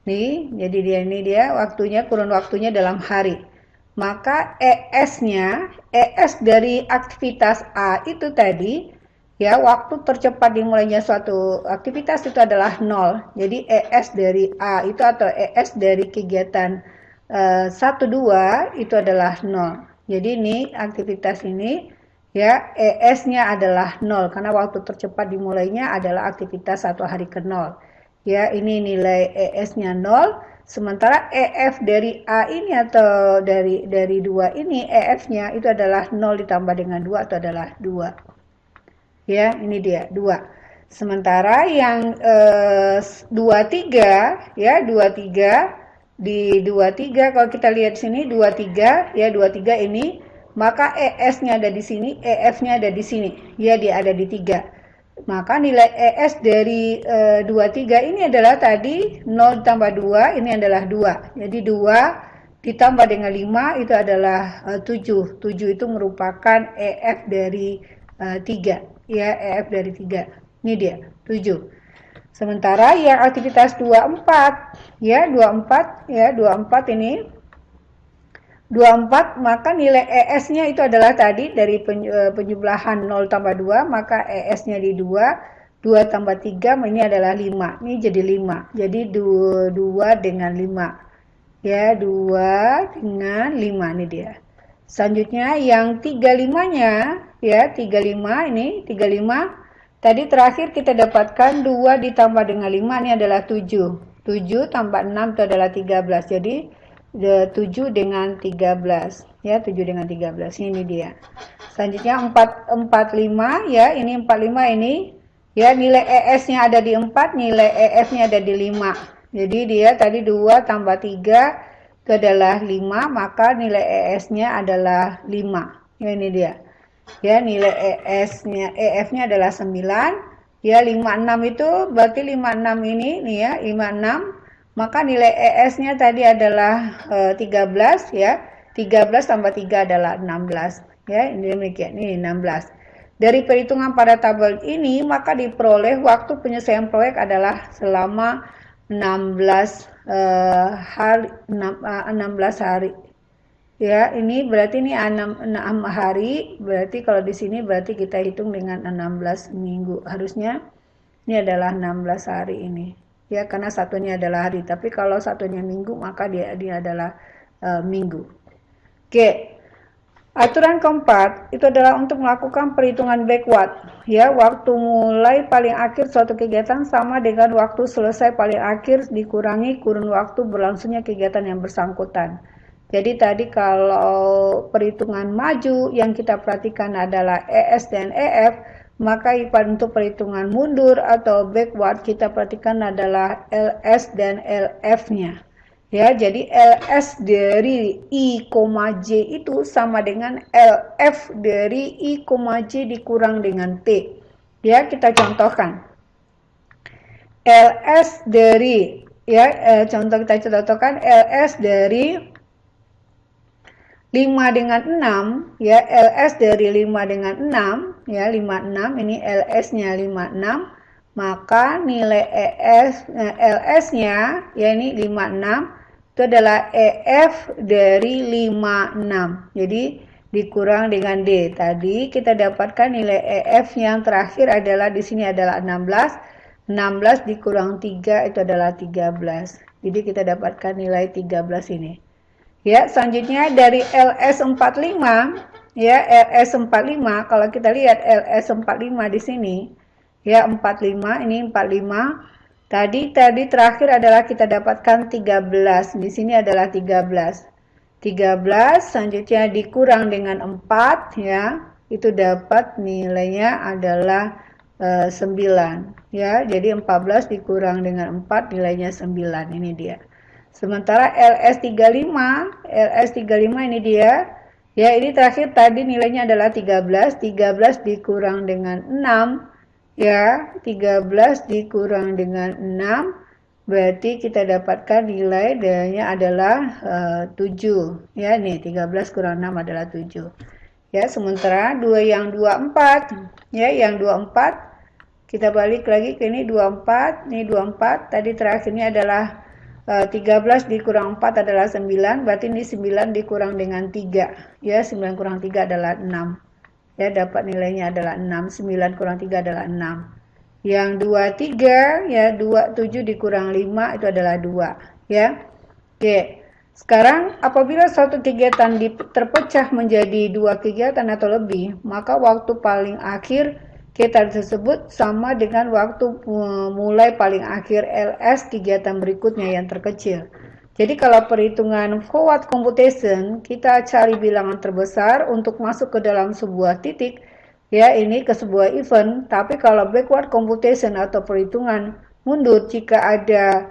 Nih, jadi ini dia waktunya, kurun waktunya dalam hari. Maka ES dari aktivitas A itu tadi, ya, waktu tercepat dimulainya suatu aktivitas itu adalah 0. Jadi ES dari A itu atau ES dari kegiatan 1 2 itu adalah 0. Jadi ini aktivitas ini, ya, ES-nya adalah 0 karena waktu tercepat dimulainya adalah aktivitas 1 hari ke 0. Ya, ini nilai ES-nya 0. Sementara EF dari A ini atau dari 2 ini, EF-nya itu adalah 0 ditambah dengan 2 itu adalah 2. Ya, ini dia 2. Sementara yang 23, ya, 23 di 23 kalau kita lihat sini 23, ya, 23 ini, maka ES-nya ada di sini, EF-nya ada di sini, ya, dia ada di 3. Maka nilai ES dari 23 ini adalah tadi 0 ditambah 2, ini adalah 2. Jadi 2 ditambah dengan 5 itu adalah 7. 7 itu merupakan EF dari 3, ya, EF dari 3. Ini dia, 7. Sementara yang aktivitas 24, ya, 24, ya, 24 ini 24, maka nilai ES-nya itu adalah tadi dari penjumlahan 0 tambah 2, maka ES-nya di 2, 2 tambah 3, ini adalah 5, ini jadi 5, jadi 2 dengan 5, ya, 2 dengan 5, ini dia. Selanjutnya yang 35-nya, ya, 35 ini, 35, tadi terakhir kita dapatkan 2 ditambah dengan 5, ini adalah 7, 7 tambah 6 itu adalah 13, jadi 7 dengan 13, ya, 7 dengan 13, ini dia. Selanjutnya 45, ya, ini 45 ini, ya, nilai ES-nya ada di 4, nilai EF-nya ada di 5. Jadi dia tadi 2 tambah 3 itu adalah 5, maka nilai ES-nya adalah 5. Ya, ini dia. Ya, nilai ES-nya, EF-nya adalah 9. Ya, 56 itu berarti 56 ini nih, ya, 56. Maka nilai ES-nya tadi adalah 13, ya. 13 tambah 3 adalah 16. Ya, ini demikian. Ini 16. Dari perhitungan pada tabel ini, maka diperoleh waktu penyelesaian proyek adalah selama 16 hari. Ya, ini berarti ini 6 hari, berarti kalau di sini berarti kita hitung dengan 16 minggu. Harusnya ini adalah 16 hari ini. Ya, karena satunya adalah hari, tapi kalau satunya minggu maka dia adalah minggu. Oke. Aturan keempat itu adalah untuk melakukan perhitungan backward, ya, waktu mulai paling akhir suatu kegiatan sama dengan waktu selesai paling akhir dikurangi kurun waktu berlangsungnya kegiatan yang bersangkutan. Jadi tadi kalau perhitungan maju yang kita perhatikan adalah ES dan EF, maka untuk perhitungan mundur atau backward kita perhatikan adalah LS dan LF-nya. Ya, jadi LS dari I, J itu sama dengan LF dari I, J dikurang dengan T. Ya, kita contohkan. LS dari, ya, contoh kita contohkan LS dari 5 dengan 6, ya, LS dari 5 dengan 6, ya, 56, ini LS-nya 56, maka nilai LS-nya, ya, ini 56, itu adalah EF dari 56. Jadi dikurang dengan D. Tadi kita dapatkan nilai EF yang terakhir adalah di sini adalah 16. 16 dikurang 3 itu adalah 13. Jadi kita dapatkan nilai 13 ini. Ya, selanjutnya dari LS45, ya, LS45 kalau kita lihat LS45 di sini, ya, 45 ini 45. Tadi terakhir adalah kita dapatkan 13. Di sini adalah 13. 13 selanjutnya dikurang dengan 4, ya. Itu dapat nilainya adalah 9, ya. Jadi 14 dikurang dengan 4 nilainya 9. Ini dia. Sementara LS35 ini dia. Ya, ini terakhir tadi nilainya adalah 13. 13 dikurang dengan 6. Ya, 13 dikurang dengan 6, berarti kita dapatkan nilai D-nya adalah 7. Ya, nih 13 kurang 6 adalah 7. Ya, sementara yang 24, ya, yang 24, kita balik lagi ke ini 24, ini 24, tadi terakhirnya adalah 13 dikurang 4 adalah 9, berarti ini 9 dikurang dengan 3. Ya, 9 kurang 3 adalah 6. Ya, dapat nilainya adalah 6, 9 kurang 3 adalah 6. Yang 23, ya, 27 dikurang 5 itu adalah 2, ya. Oke. Sekarang apabila suatu kegiatan terpecah menjadi 2 kegiatan atau lebih, maka waktu paling akhir kegiatan tersebut sama dengan waktu mulai paling akhir LS kegiatan berikutnya yang terkecil. Jadi kalau perhitungan forward computation, kita cari bilangan terbesar untuk masuk ke dalam sebuah titik, ya, ini ke sebuah event. Tapi kalau backward computation atau perhitungan mundur, jika ada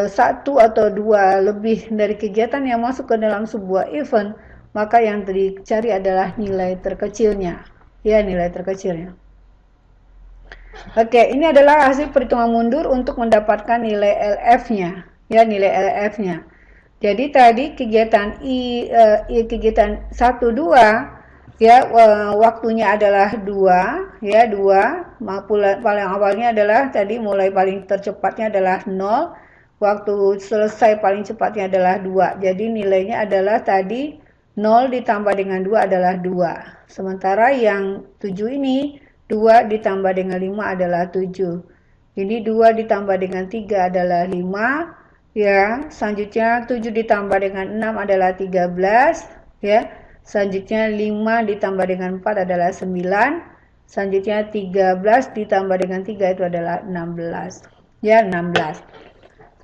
satu atau dua lebih dari kegiatan yang masuk ke dalam sebuah event, maka yang dicari adalah nilai terkecilnya, ya, nilai terkecilnya. Oke, ini adalah hasil perhitungan mundur untuk mendapatkan nilai LF-nya. Ya, nilai LF-nya. Jadi tadi kegiatan kegiatan 1 2, ya, waktunya adalah 2, ya, 2. Paling awalnya adalah tadi mulai paling tercepatnya adalah 0, waktu selesai paling cepatnya adalah 2. Jadi nilainya adalah tadi 0 ditambah dengan 2 adalah 2. Sementara yang 7 ini 2 ditambah dengan 5 adalah 7. Ini 2 ditambah dengan 3 adalah 5. Ya, selanjutnya 7 ditambah dengan 6 adalah 13. Ya, selanjutnya 5 ditambah dengan 4 adalah 9. Selanjutnya 13 ditambah dengan 3 itu adalah 16. Ya, 16.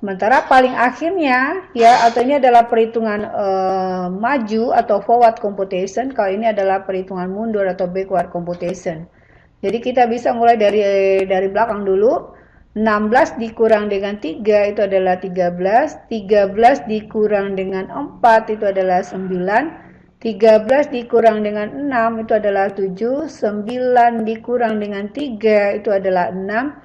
Sementara paling akhirnya, ya, atau ini adalah perhitungan maju atau forward computation. Kalau ini adalah perhitungan mundur atau backward computation. Jadi kita bisa mulai dari belakang dulu. 16 dikurang dengan 3 itu adalah 13. 13 dikurang dengan 4 itu adalah 9. 13 dikurang dengan 6 itu adalah 7. 9 dikurang dengan 3 itu adalah 6.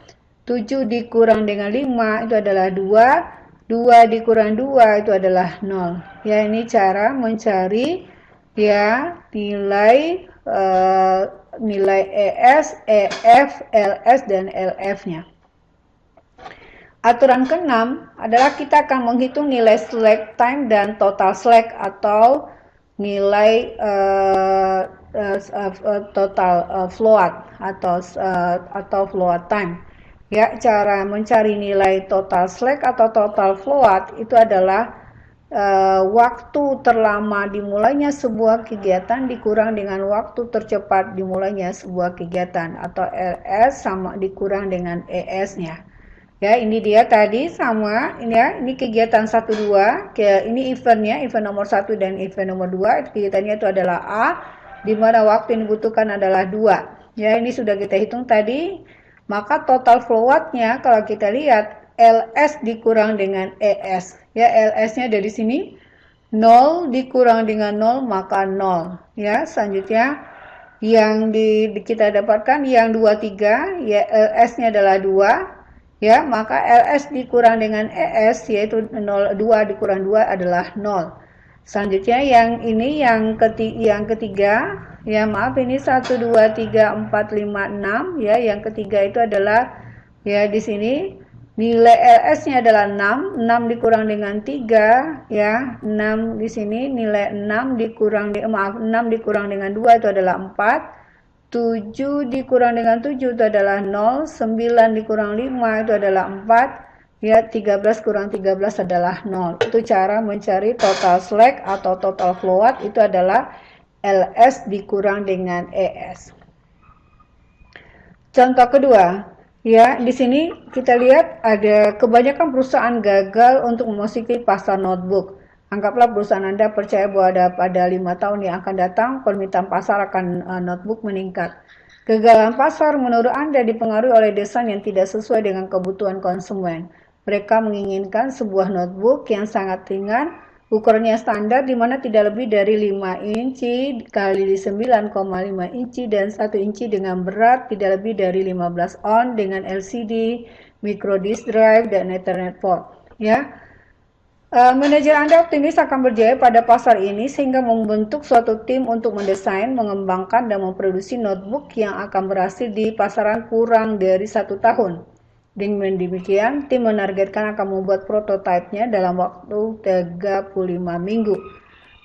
7 dikurang dengan 5 itu adalah 2. 2 dikurang 2 itu adalah 0. Ya, ini cara mencari, ya, nilai ES, EF, LS, dan LF-nya. Aturan ke-6 adalah kita akan menghitung nilai slack time dan total slack atau nilai total float atau float time. Ya, cara mencari nilai total slack atau total float itu adalah waktu terlama dimulainya sebuah kegiatan dikurang dengan waktu tercepat dimulainya sebuah kegiatan, atau LS sama dikurang dengan ES-nya. Ya, ini dia tadi sama ini ya, ini kegiatan 1 2, ini eventnya, event nomor 1 dan event nomor 2, kegiatannya itu adalah A, di mana waktu yang dibutuhkan adalah 2. Ya, ini sudah kita hitung tadi. Maka total flow watt-nya kalau kita lihat LS dikurang dengan ES. Ya, LS-nya dari sini 0 dikurang dengan 0 maka 0. Ya, selanjutnya yang kita dapatkan yang 23, ya LS-nya adalah 2. Ya, maka LS dikurang dengan ES yaitu 0, 2 dikurang 2 adalah 0. Selanjutnya yang ini yang ketiga, ya maaf ini 1 2 3 4 5 6 ya, yang ketiga itu adalah ya di sini nilai LS-nya adalah 6, 6 dikurang dengan 3 ya, 6 di sini nilai 6 dikurang 6 dikurang dengan 2 itu adalah 4, 7 dikurang dengan 7 itu adalah 0, 9 dikurang 5 itu adalah 4, ya 13 kurang 13 adalah 0. Itu cara mencari total slack atau total flow watt, itu adalah LS dikurang dengan ES. Contoh kedua, ya di sini kita lihat ada kebanyakan perusahaan gagal untuk memasuki pasar notebook. Anggaplah perusahaan Anda percaya bahwa pada 5 tahun yang akan datang permintaan pasar akan notebook meningkat. Kegagalan pasar menurut Anda dipengaruhi oleh desain yang tidak sesuai dengan kebutuhan konsumen. Mereka menginginkan sebuah notebook yang sangat ringan, ukurannya standar di mana tidak lebih dari 5 inci kali 9,5 inci dan 1 inci dengan berat tidak lebih dari 15 ounce dengan LCD, micro disk drive dan Ethernet port. Ya, manajer Anda optimis akan berjaya pada pasar ini sehingga membentuk suatu tim untuk mendesain, mengembangkan dan memproduksi notebook yang akan berhasil di pasaran kurang dari 1 tahun. Dengan demikian, tim menargetkan akan membuat prototipenya dalam waktu 35 minggu.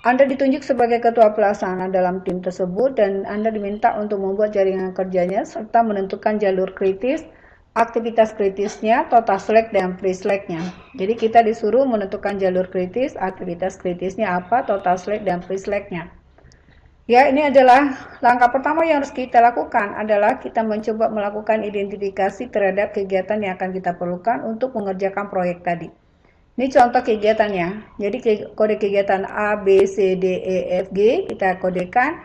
Anda ditunjuk sebagai ketua pelaksana dalam tim tersebut dan Anda diminta untuk membuat jaringan kerjanya serta menentukan jalur kritis, aktivitas kritisnya, total slack dan free slacknya. Jadi kita disuruh menentukan jalur kritis, aktivitas kritisnya apa, total slack dan free slacknya. Ya, ini adalah langkah pertama yang harus kita lakukan adalah kita mencoba melakukan identifikasi terhadap kegiatan yang akan kita perlukan untuk mengerjakan proyek tadi. Ini contoh kegiatannya. Jadi kode kegiatan A, B, C, D, E, F, G kita kodekan.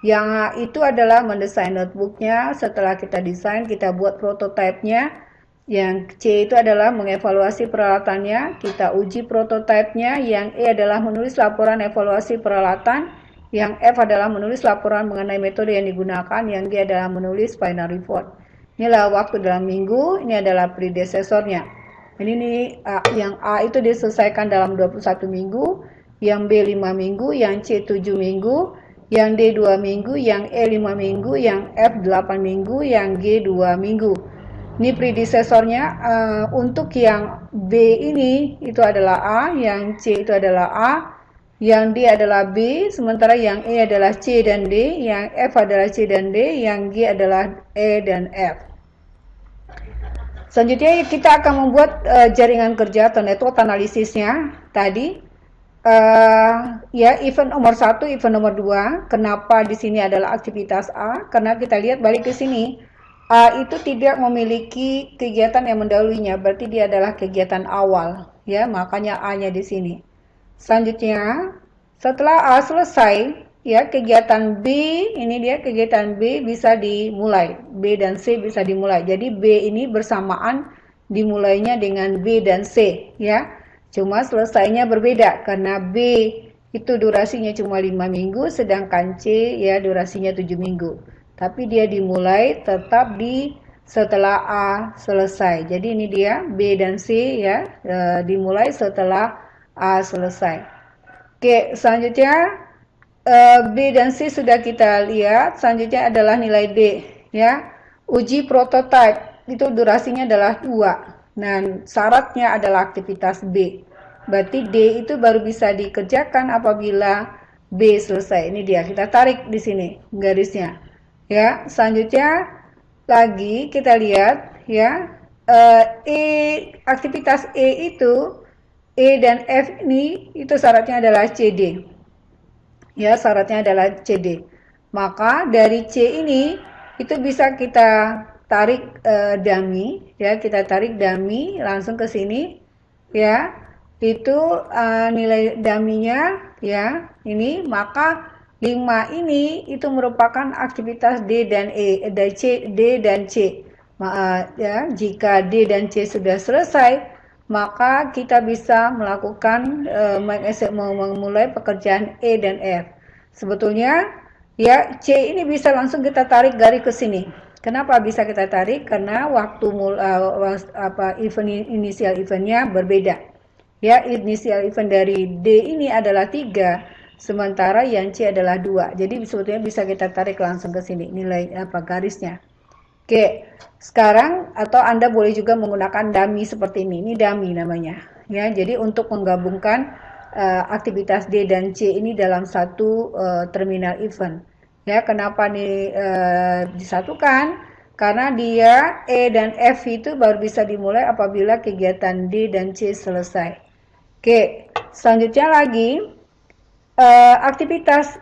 Yang A itu adalah mendesain notebooknya. Setelah kita desain, kita buat prototipenya. Yang C itu adalah mengevaluasi peralatannya. Kita uji prototipenya. Yang E adalah menulis laporan evaluasi peralatan. Yang F adalah menulis laporan mengenai metode yang digunakan. Yang G adalah menulis final report. Inilah waktu dalam minggu. Ini adalah predecessornya. Ini yang A itu diselesaikan dalam 21 minggu, yang B 5 minggu, yang C 7 minggu, yang D 2 minggu, yang E 5 minggu, yang F 8 minggu, yang G 2 minggu. Ini predecessornya. Untuk yang B ini itu adalah A, yang C itu adalah A, yang D adalah B, sementara yang E adalah C dan D, yang F adalah C dan D, yang G adalah E dan F. Selanjutnya kita akan membuat jaringan kerja atau network analisisnya tadi. Ya, event nomor 1, event nomor 2. Kenapa di sini adalah aktivitas A? Karena kita lihat balik ke sini. A itu tidak memiliki kegiatan yang mendahulunya, berarti dia adalah kegiatan awal, ya, makanya A-nya di sini. Selanjutnya, setelah A selesai, ya, kegiatan B, ini dia kegiatan B bisa dimulai. B dan C bisa dimulai. Jadi B ini bersamaan dimulainya dengan B dan C, ya. Cuma selesainya berbeda karena B itu durasinya cuma 5 minggu sedangkan C ya durasinya 7 minggu. Tapi dia dimulai tetap setelah A selesai. Jadi ini dia B dan C ya, dimulai setelah A selesai. Oke, selanjutnya B dan C sudah kita lihat. Selanjutnya adalah nilai D ya. Uji prototipe itu durasinya adalah 2. Dan syaratnya adalah aktivitas B. Berarti D itu baru bisa dikerjakan apabila B selesai. Ini dia, kita tarik di sini garisnya. Ya, selanjutnya lagi kita lihat ya, aktivitas E itu E dan F ini itu syaratnya adalah CD. Ya, syaratnya adalah CD. Maka dari C ini itu bisa kita tarik dummy, ya, kita tarik dummy langsung ke sini, ya. Itu nilai dummy-nya, ya, ini, maka 5 ini itu merupakan aktivitas D dan E, D dan C. Ya, jika D dan C sudah selesai, maka kita bisa melakukan memulai pekerjaan E dan F. Sebetulnya ya C ini bisa langsung kita tarik garis ke sini. Kenapa bisa kita tarik? Karena waktu inisial eventnya berbeda. Ya, inisial event dari D ini adalah 3, sementara yang C adalah 2. Jadi sebetulnya bisa kita tarik langsung ke sini nilai garisnya. Oke, sekarang atau Anda boleh juga menggunakan dummy seperti ini. Ini dummy namanya. Ya, jadi untuk menggabungkan aktivitas D dan C ini dalam satu terminal event. Ya, kenapa disatukan? Karena dia E dan F itu baru bisa dimulai apabila kegiatan D dan C selesai. Oke, selanjutnya lagi aktivitas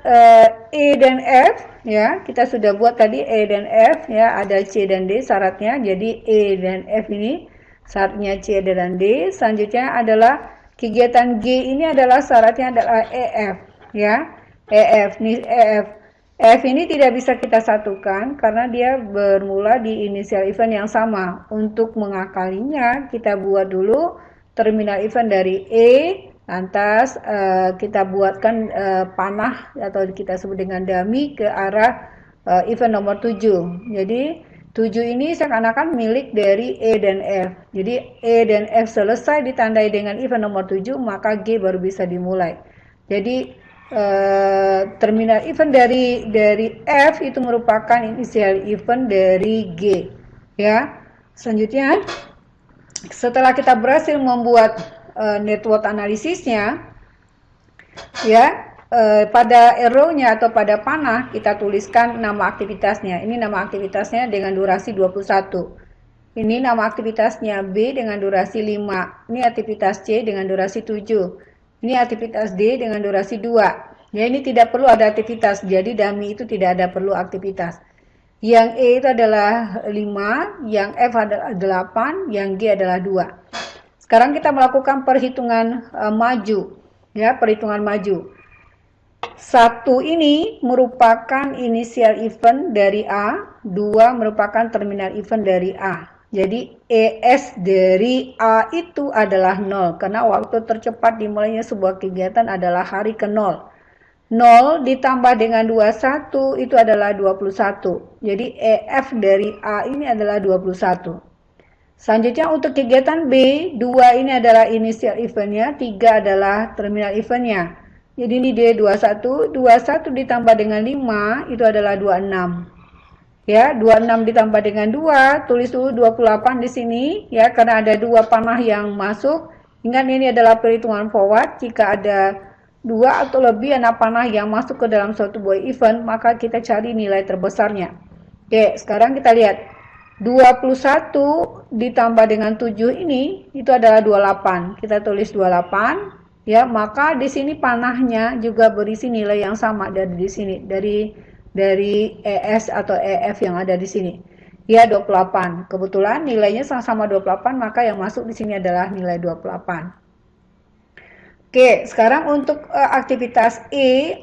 E dan F, ya, kita sudah buat tadi E dan F, ya, ada C dan D syaratnya. Jadi E dan F ini syaratnya C dan D. Selanjutnya adalah kegiatan G ini adalah syaratnya adalah EF, ya. EF nih, F ini tidak bisa kita satukan karena dia bermula di inisial event yang sama. Untuk mengakalinya kita buat dulu terminal event dari E. Lantas kita buatkan panah atau kita sebut dengan dummy ke arah event nomor 7. Jadi 7 ini seakan-akan milik dari E dan F. Jadi E dan F selesai ditandai dengan event nomor 7, maka G baru bisa dimulai. Jadi terminal event dari F itu merupakan inisial event dari G. Ya. Selanjutnya setelah kita berhasil membuat network analisisnya, ya, pada arrow-nya atau pada panah kita tuliskan nama aktivitasnya. Ini nama aktivitasnya dengan durasi 21. Ini nama aktivitasnya B dengan durasi 5. Ini aktivitas C dengan durasi 7. Ini aktivitas D dengan durasi 2. Ya, ini tidak perlu ada aktivitas. Jadi dummy itu tidak ada perlu aktivitas. Yang E itu adalah 5, yang F adalah 8, yang G adalah 2. Sekarang kita melakukan perhitungan maju, ya, perhitungan maju. 1 ini merupakan inisial event dari A, 2 merupakan terminal event dari A. Jadi ES dari A itu adalah 0, karena waktu tercepat dimulainya sebuah kegiatan adalah hari ke-0. 0 ditambah dengan 21 itu adalah 21. Jadi EF dari A ini adalah 21. Selanjutnya untuk kegiatan B, 2 ini adalah initial eventnya, 3 adalah terminal eventnya. Jadi ini D21, 21 ditambah dengan 5 itu adalah 26. Ya, 26 ditambah dengan 2, tulis dulu 28 di sini, ya, karena ada 2 panah yang masuk. Ingat ini adalah perhitungan forward, jika ada 2 atau lebih anak panah yang masuk ke dalam suatu buah event, maka kita cari nilai terbesarnya. Oke, sekarang kita lihat. 21 ditambah dengan 7 ini itu adalah 28. Kita tulis 28, ya, maka di sini panahnya juga berisi nilai yang sama dari di sini, dari ES atau EF yang ada di sini. Ya, 28. Kebetulan nilainya sama-sama 28, maka yang masuk di sini adalah nilai 28. Oke, sekarang untuk aktivitas E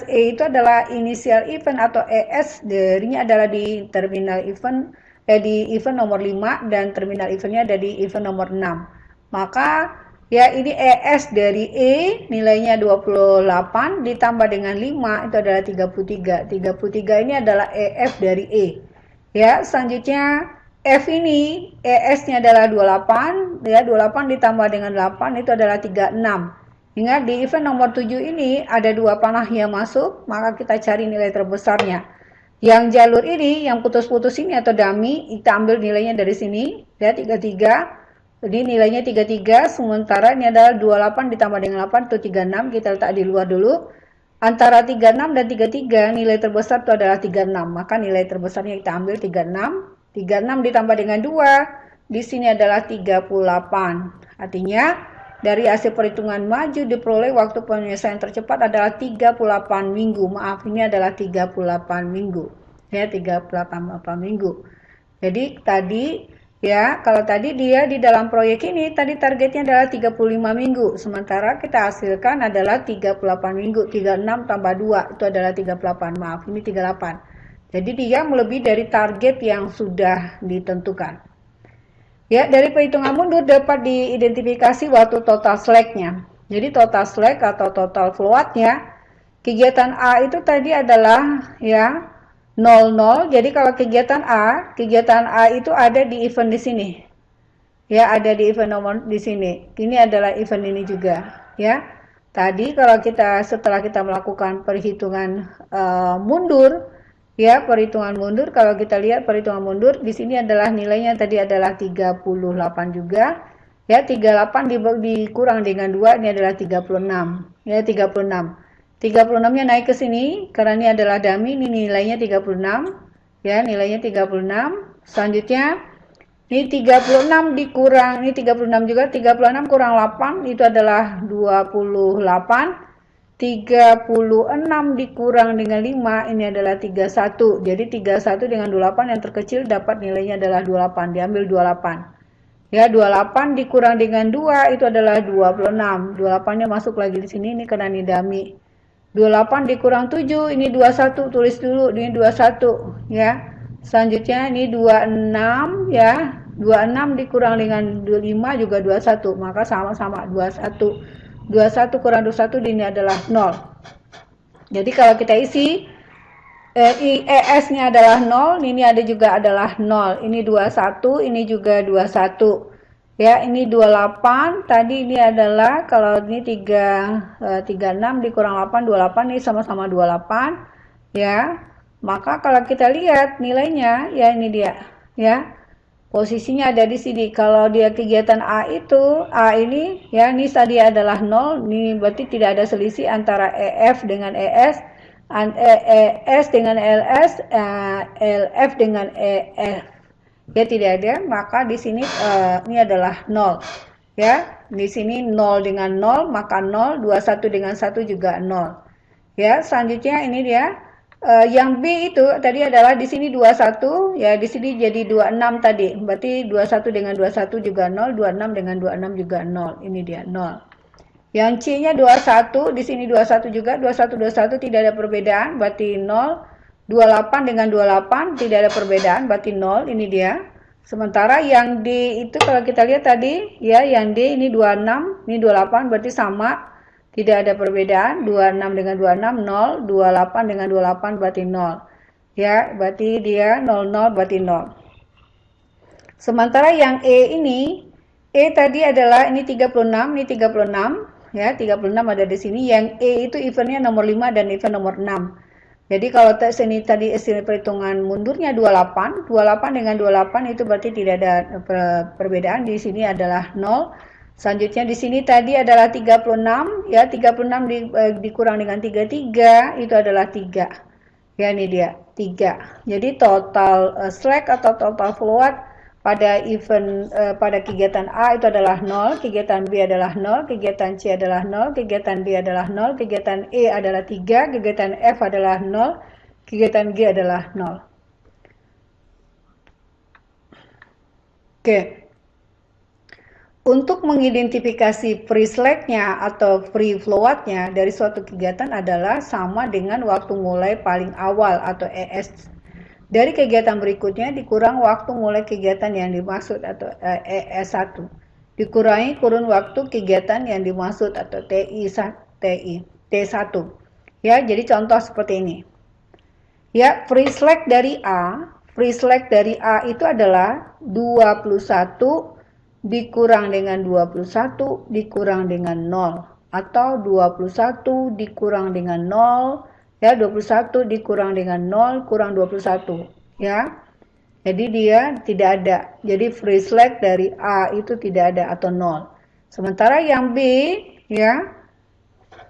itu adalah initial event atau ES, darinya adalah di terminal event, di event nomor 5 dan terminal eventnya ada di event nomor 6. Maka ya ini ES dari E nilainya 28 ditambah dengan 5 itu adalah 33. 33 ini adalah EF dari E. Ya, selanjutnya F ini ES-nya adalah 28, ya, 28 ditambah dengan 8 itu adalah 36. Ingat di event nomor 7 ini ada 2 panah yang masuk, maka kita cari nilai terbesarnya. Yang jalur ini, yang putus-putus ini atau dummy, kita ambil nilainya dari sini, ya, 33. Jadi nilainya 33, sementara ini adalah 28 ditambah dengan 8 itu 36, kita letak di luar dulu. Antara 36 dan 33, nilai terbesar itu adalah 36, maka nilai terbesarnya kita ambil 36. 36 ditambah dengan 2, di sini adalah 38. Artinya dari hasil perhitungan maju diperoleh waktu penyelesaian tercepat adalah 38 minggu. Maaf, ini adalah 38 minggu. Ya, 38 minggu. Jadi tadi ya, kalau tadi dia di dalam proyek ini tadi targetnya adalah 35 minggu. Sementara kita hasilkan adalah 38 minggu. 36 tambah 2 itu adalah 38. Maaf, ini 38. Jadi dia melebihi dari target yang sudah ditentukan. Ya, dari perhitungan mundur dapat diidentifikasi waktu total slack-nya. Jadi total slack atau total float-nya, kegiatan A itu tadi adalah ya 00. Jadi kalau kegiatan A itu ada di event di sini. Ya, ada di event nomor di sini. Ini adalah event ini juga, ya. Tadi kalau setelah kita melakukan perhitungan mundur, ya, perhitungan mundur, kalau kita lihat perhitungan mundur di sini adalah nilainya tadi adalah 38 juga. Ya, 38 dikurang dengan 2 ini adalah 36. Ya, 36. 36-nya naik ke sini karena ini adalah dummy, ini nilainya 36. Ya, nilainya 36. Selanjutnya ini 36 dikurang, ini 36 juga, 36 kurang 8 itu adalah 28. 36 dikurang dengan 5 ini adalah 31. Jadi 31 dengan 28 yang terkecil dapat nilainya adalah 28. Diambil 28. Ya, 28 dikurang dengan 2 itu adalah 26. 28-nya masuk lagi di sini, ini karena ini dummy. 28 dikurang 7 ini 21, tulis dulu ini 21 ya. Selanjutnya ini 26 ya. 26 dikurang dengan 5 juga 21, maka sama-sama 21. 21 kurang 21 ini adalah 0. Jadi kalau kita isi ES-nya adalah 0, ini ada juga adalah 0. Ini 21, ini juga 21. Ya, ini 28, tadi ini adalah kalau ini 36 dikurang 8, 28 ini sama-sama 28. Ya. Maka kalau kita lihat nilainya ya ini dia, ya. Posisinya ada di sini. Kalau dia kegiatan A itu, A ini ya ini tadi adalah 0, ini berarti tidak ada selisih antara EF dengan ES, ES dengan LS, LF dengan EF. Ya tidak ada, maka di sini ini adalah 0. Ya, di sini 0 dengan 0, maka 0, 21 dengan 1 juga 0. Ya, selanjutnya ini dia. Yang B itu tadi adalah di sini 21, ya di sini jadi 26 tadi. Berarti 21 dengan 21 juga 0, 26 dengan 26 juga 0. Ini dia 0. Yang C-nya 21, di sini 21 juga, 21 21 tidak ada perbedaan, berarti 0. 28 dengan 28 tidak ada perbedaan, berarti 0. Ini dia. Sementara yang D itu kalau kita lihat tadi, ya yang D ini 26, ini 28 berarti sama. Tidak ada perbedaan, 26 dengan 26, 0, 28 dengan 28 berarti 0. Ya, berarti dia 00 berarti 0. Sementara yang E ini, E tadi adalah ini 36, ini 36. Ya, 36 ada di sini. Yang E itu eventnya nomor 5 dan event nomor 6. Jadi kalau sini tadi istilah perhitungan mundurnya 28, 28 dengan 28 itu berarti tidak ada perbedaan. Di sini adalah 0. Selanjutnya di sini tadi adalah 36, ya 36 dikurang dengan 33 itu adalah 3. Ya ini dia 3. Jadi total slack atau total float pada event pada kegiatan A itu adalah 0, kegiatan B adalah 0, kegiatan C adalah 0, kegiatan D adalah 0, kegiatan E adalah 3, kegiatan F adalah 0, kegiatan G adalah 0. Oke. Untuk mengidentifikasi free slack-nya atau free float-nya dari suatu kegiatan adalah sama dengan waktu mulai paling awal atau ES. Dari kegiatan berikutnya dikurang waktu mulai kegiatan yang dimaksud atau ES1. Dikurangi kurun waktu kegiatan yang dimaksud atau T1. Ya, jadi contoh seperti ini. Ya, free slack dari A itu adalah 21 dikurang dengan 21 dikurang dengan 0 atau 21 dikurang dengan 0 ya 21 dikurang dengan 0 kurang 21 ya. Jadi dia tidak ada. Jadi free slack dari A itu tidak ada atau 0. Sementara yang B ya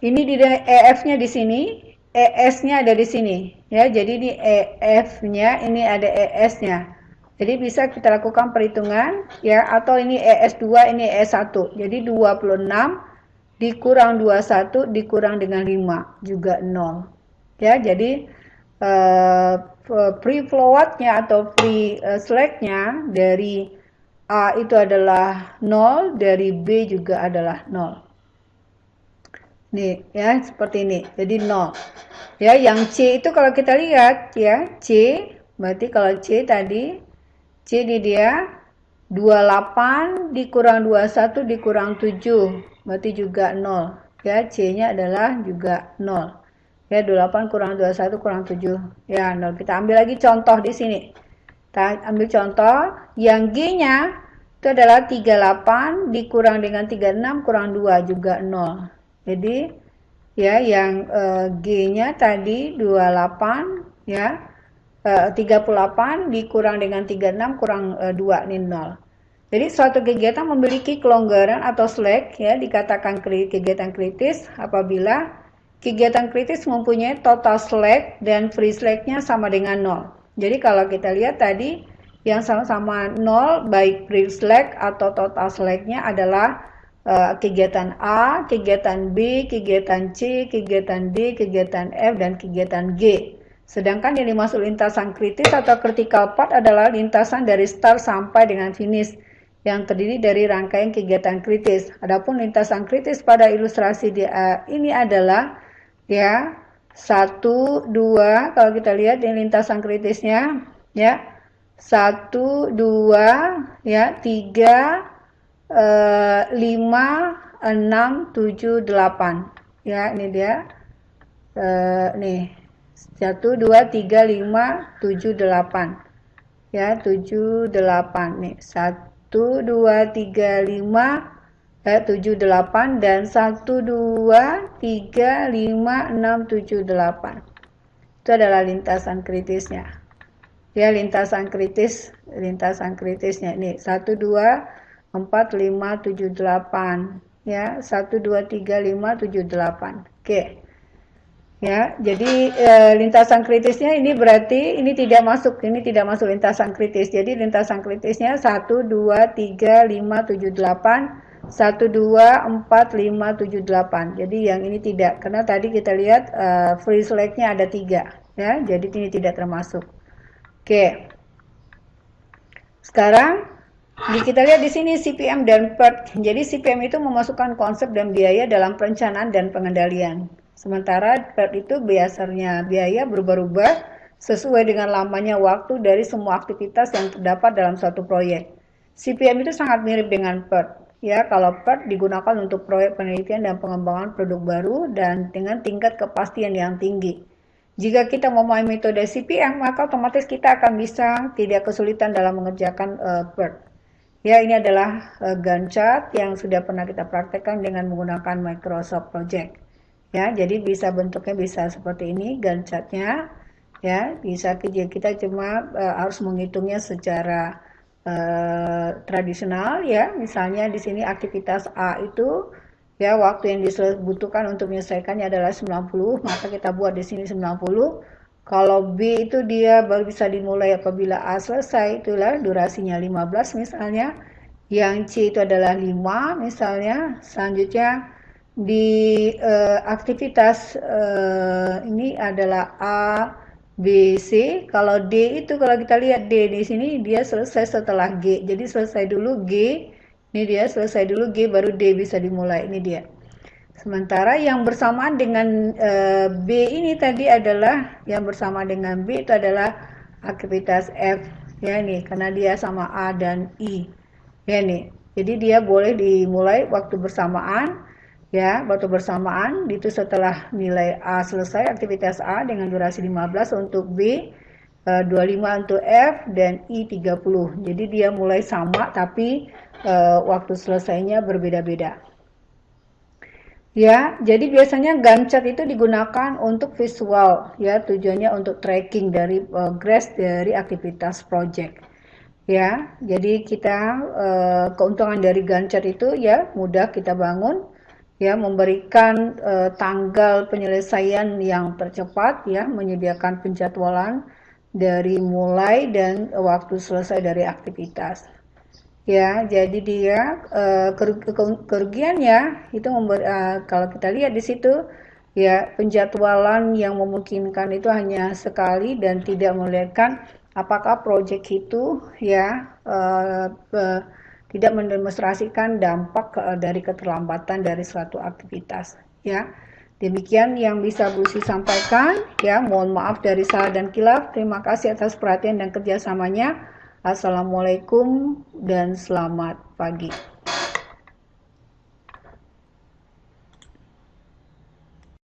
ini di EF-nya di sini, ES-nya ada di sini ya. Jadi di EF-nya ini ada ES-nya. Jadi bisa kita lakukan perhitungan ya, atau ini ES2 ini ES1. Jadi 26 dikurang 21 dikurang dengan 5 juga 0. Ya, jadi free float-nya atau free slack-nya dari A itu adalah 0, dari B juga adalah 0. Nih ya, seperti ini. Jadi 0. Ya, yang C itu kalau kita lihat ya, C berarti kalau C tadi C ini dia 28 dikurang 21 dikurang 7 berarti juga 0. Ya, C-nya adalah juga 0. Ya, 28 kurang 21 kurang 7. Ya, 0. Kita ambil lagi contoh di sini. Kita ambil contoh yang G-nya itu adalah 38 dikurang dengan 36 kurang 2 juga 0. Jadi ya, yang G-nya tadi 28 ya. 38 dikurang dengan 36 kurang 2 ini 0. Jadi suatu kegiatan memiliki kelonggaran atau slack ya, dikatakan kegiatan kritis apabila kegiatan kritis mempunyai total slack dan free slack-nya sama dengan 0. Jadi kalau kita lihat tadi yang sama-sama 0 baik free slack atau total slack-nya adalah kegiatan A, kegiatan B, kegiatan C, kegiatan D, kegiatan F, dan kegiatan G. Sedangkan yang dimaksud lintasan kritis atau critical path adalah lintasan dari start sampai dengan finish yang terdiri dari rangkaian kegiatan kritis. Adapun lintasan kritis pada ilustrasi ini adalah ya 1, 2, kalau kita lihat ini lintasan kritisnya ya 1, 2, ya 3, 5, 6, 7, 8. Ya, ini dia. Nih 1, 2, 3, 5, 7, 8 ya, 7, 8 nih 1, 2, 3, 5 7, 8 dan 1, 2, 3, 5, 6, 7, 8 itu adalah lintasan kritisnya ya, lintasan kritisnya ini 1, 2, 4, 5, 7, 8 ya, 1, 2, 3, 5, 7, 8 oke. Ya, jadi lintasan kritisnya ini berarti ini tidak masuk lintasan kritis. Jadi lintasan kritisnya 1, 2, 3, 5, 7, 8, 1, 2, 4, 5, 7, 8. Jadi yang ini tidak, karena tadi kita lihat free slack-nya ada 3. Ya, jadi ini tidak termasuk. Oke. Sekarang kita lihat di sini CPM dan PERT. Jadi CPM itu memasukkan konsep dan biaya dalam perencanaan dan pengendalian. Sementara PERT itu biasanya biaya berubah-ubah sesuai dengan lamanya waktu dari semua aktivitas yang terdapat dalam suatu proyek. CPM itu sangat mirip dengan PERT. Ya, kalau PERT digunakan untuk proyek penelitian dan pengembangan produk baru dan dengan tingkat kepastian yang tinggi. Jika kita memahami metode CPM, maka otomatis kita akan bisa tidak kesulitan dalam mengerjakan PERT. Ya, ini adalah Gantt chart yang sudah pernah kita praktekkan dengan menggunakan Microsoft Project. Ya, jadi bentuknya bisa seperti ini Gantt chart-nya. Ya, bisa kita cuma harus menghitungnya secara tradisional ya. Misalnya di sini aktivitas A itu ya waktu yang dibutuhkan untuk menyelesaikannya adalah 90, maka kita buat di sini 90. Kalau B itu dia baru bisa dimulai apabila A selesai, itulah durasinya 15 misalnya. Yang C itu adalah 5 misalnya. Selanjutnya di aktivitas ini adalah A, B, C. Kalau D itu kalau kita lihat D di sini dia selesai setelah G. Jadi selesai dulu G. Ini dia selesai dulu G baru D bisa dimulai. Ini dia. Sementara yang bersamaan dengan B ini tadi adalah yang bersama dengan B itu adalah aktivitas F ya nih karena dia sama A dan I ya nih. Jadi dia boleh dimulai waktu bersamaan ya, waktu bersamaan itu setelah nilai A selesai aktivitas A dengan durasi 15 untuk B, 25 untuk F dan I 30. Jadi dia mulai sama tapi waktu selesainya berbeda-beda. Ya, jadi biasanya Gantt chart itu digunakan untuk visual, ya tujuannya untuk tracking dari progress dari aktivitas project. Ya, jadi kita keuntungan dari Gantt chart itu ya mudah kita bangun, ya memberikan tanggal penyelesaian yang tercepat, ya menyediakan penjadwalan dari mulai dan waktu selesai dari aktivitas. Ya, jadi dia kerugiannya itu kalau kita lihat di situ ya penjadwalan yang memungkinkan itu hanya sekali dan tidak melihatkan apakah proyek itu ya tidak mendemonstrasikan dampak dari keterlambatan dari suatu aktivitas ya. Demikian yang bisa Bu Susi sampaikan ya. Mohon maaf dari salah dan kilaf. Terima kasih atas perhatian dan kerjasamanya. Assalamualaikum dan selamat pagi.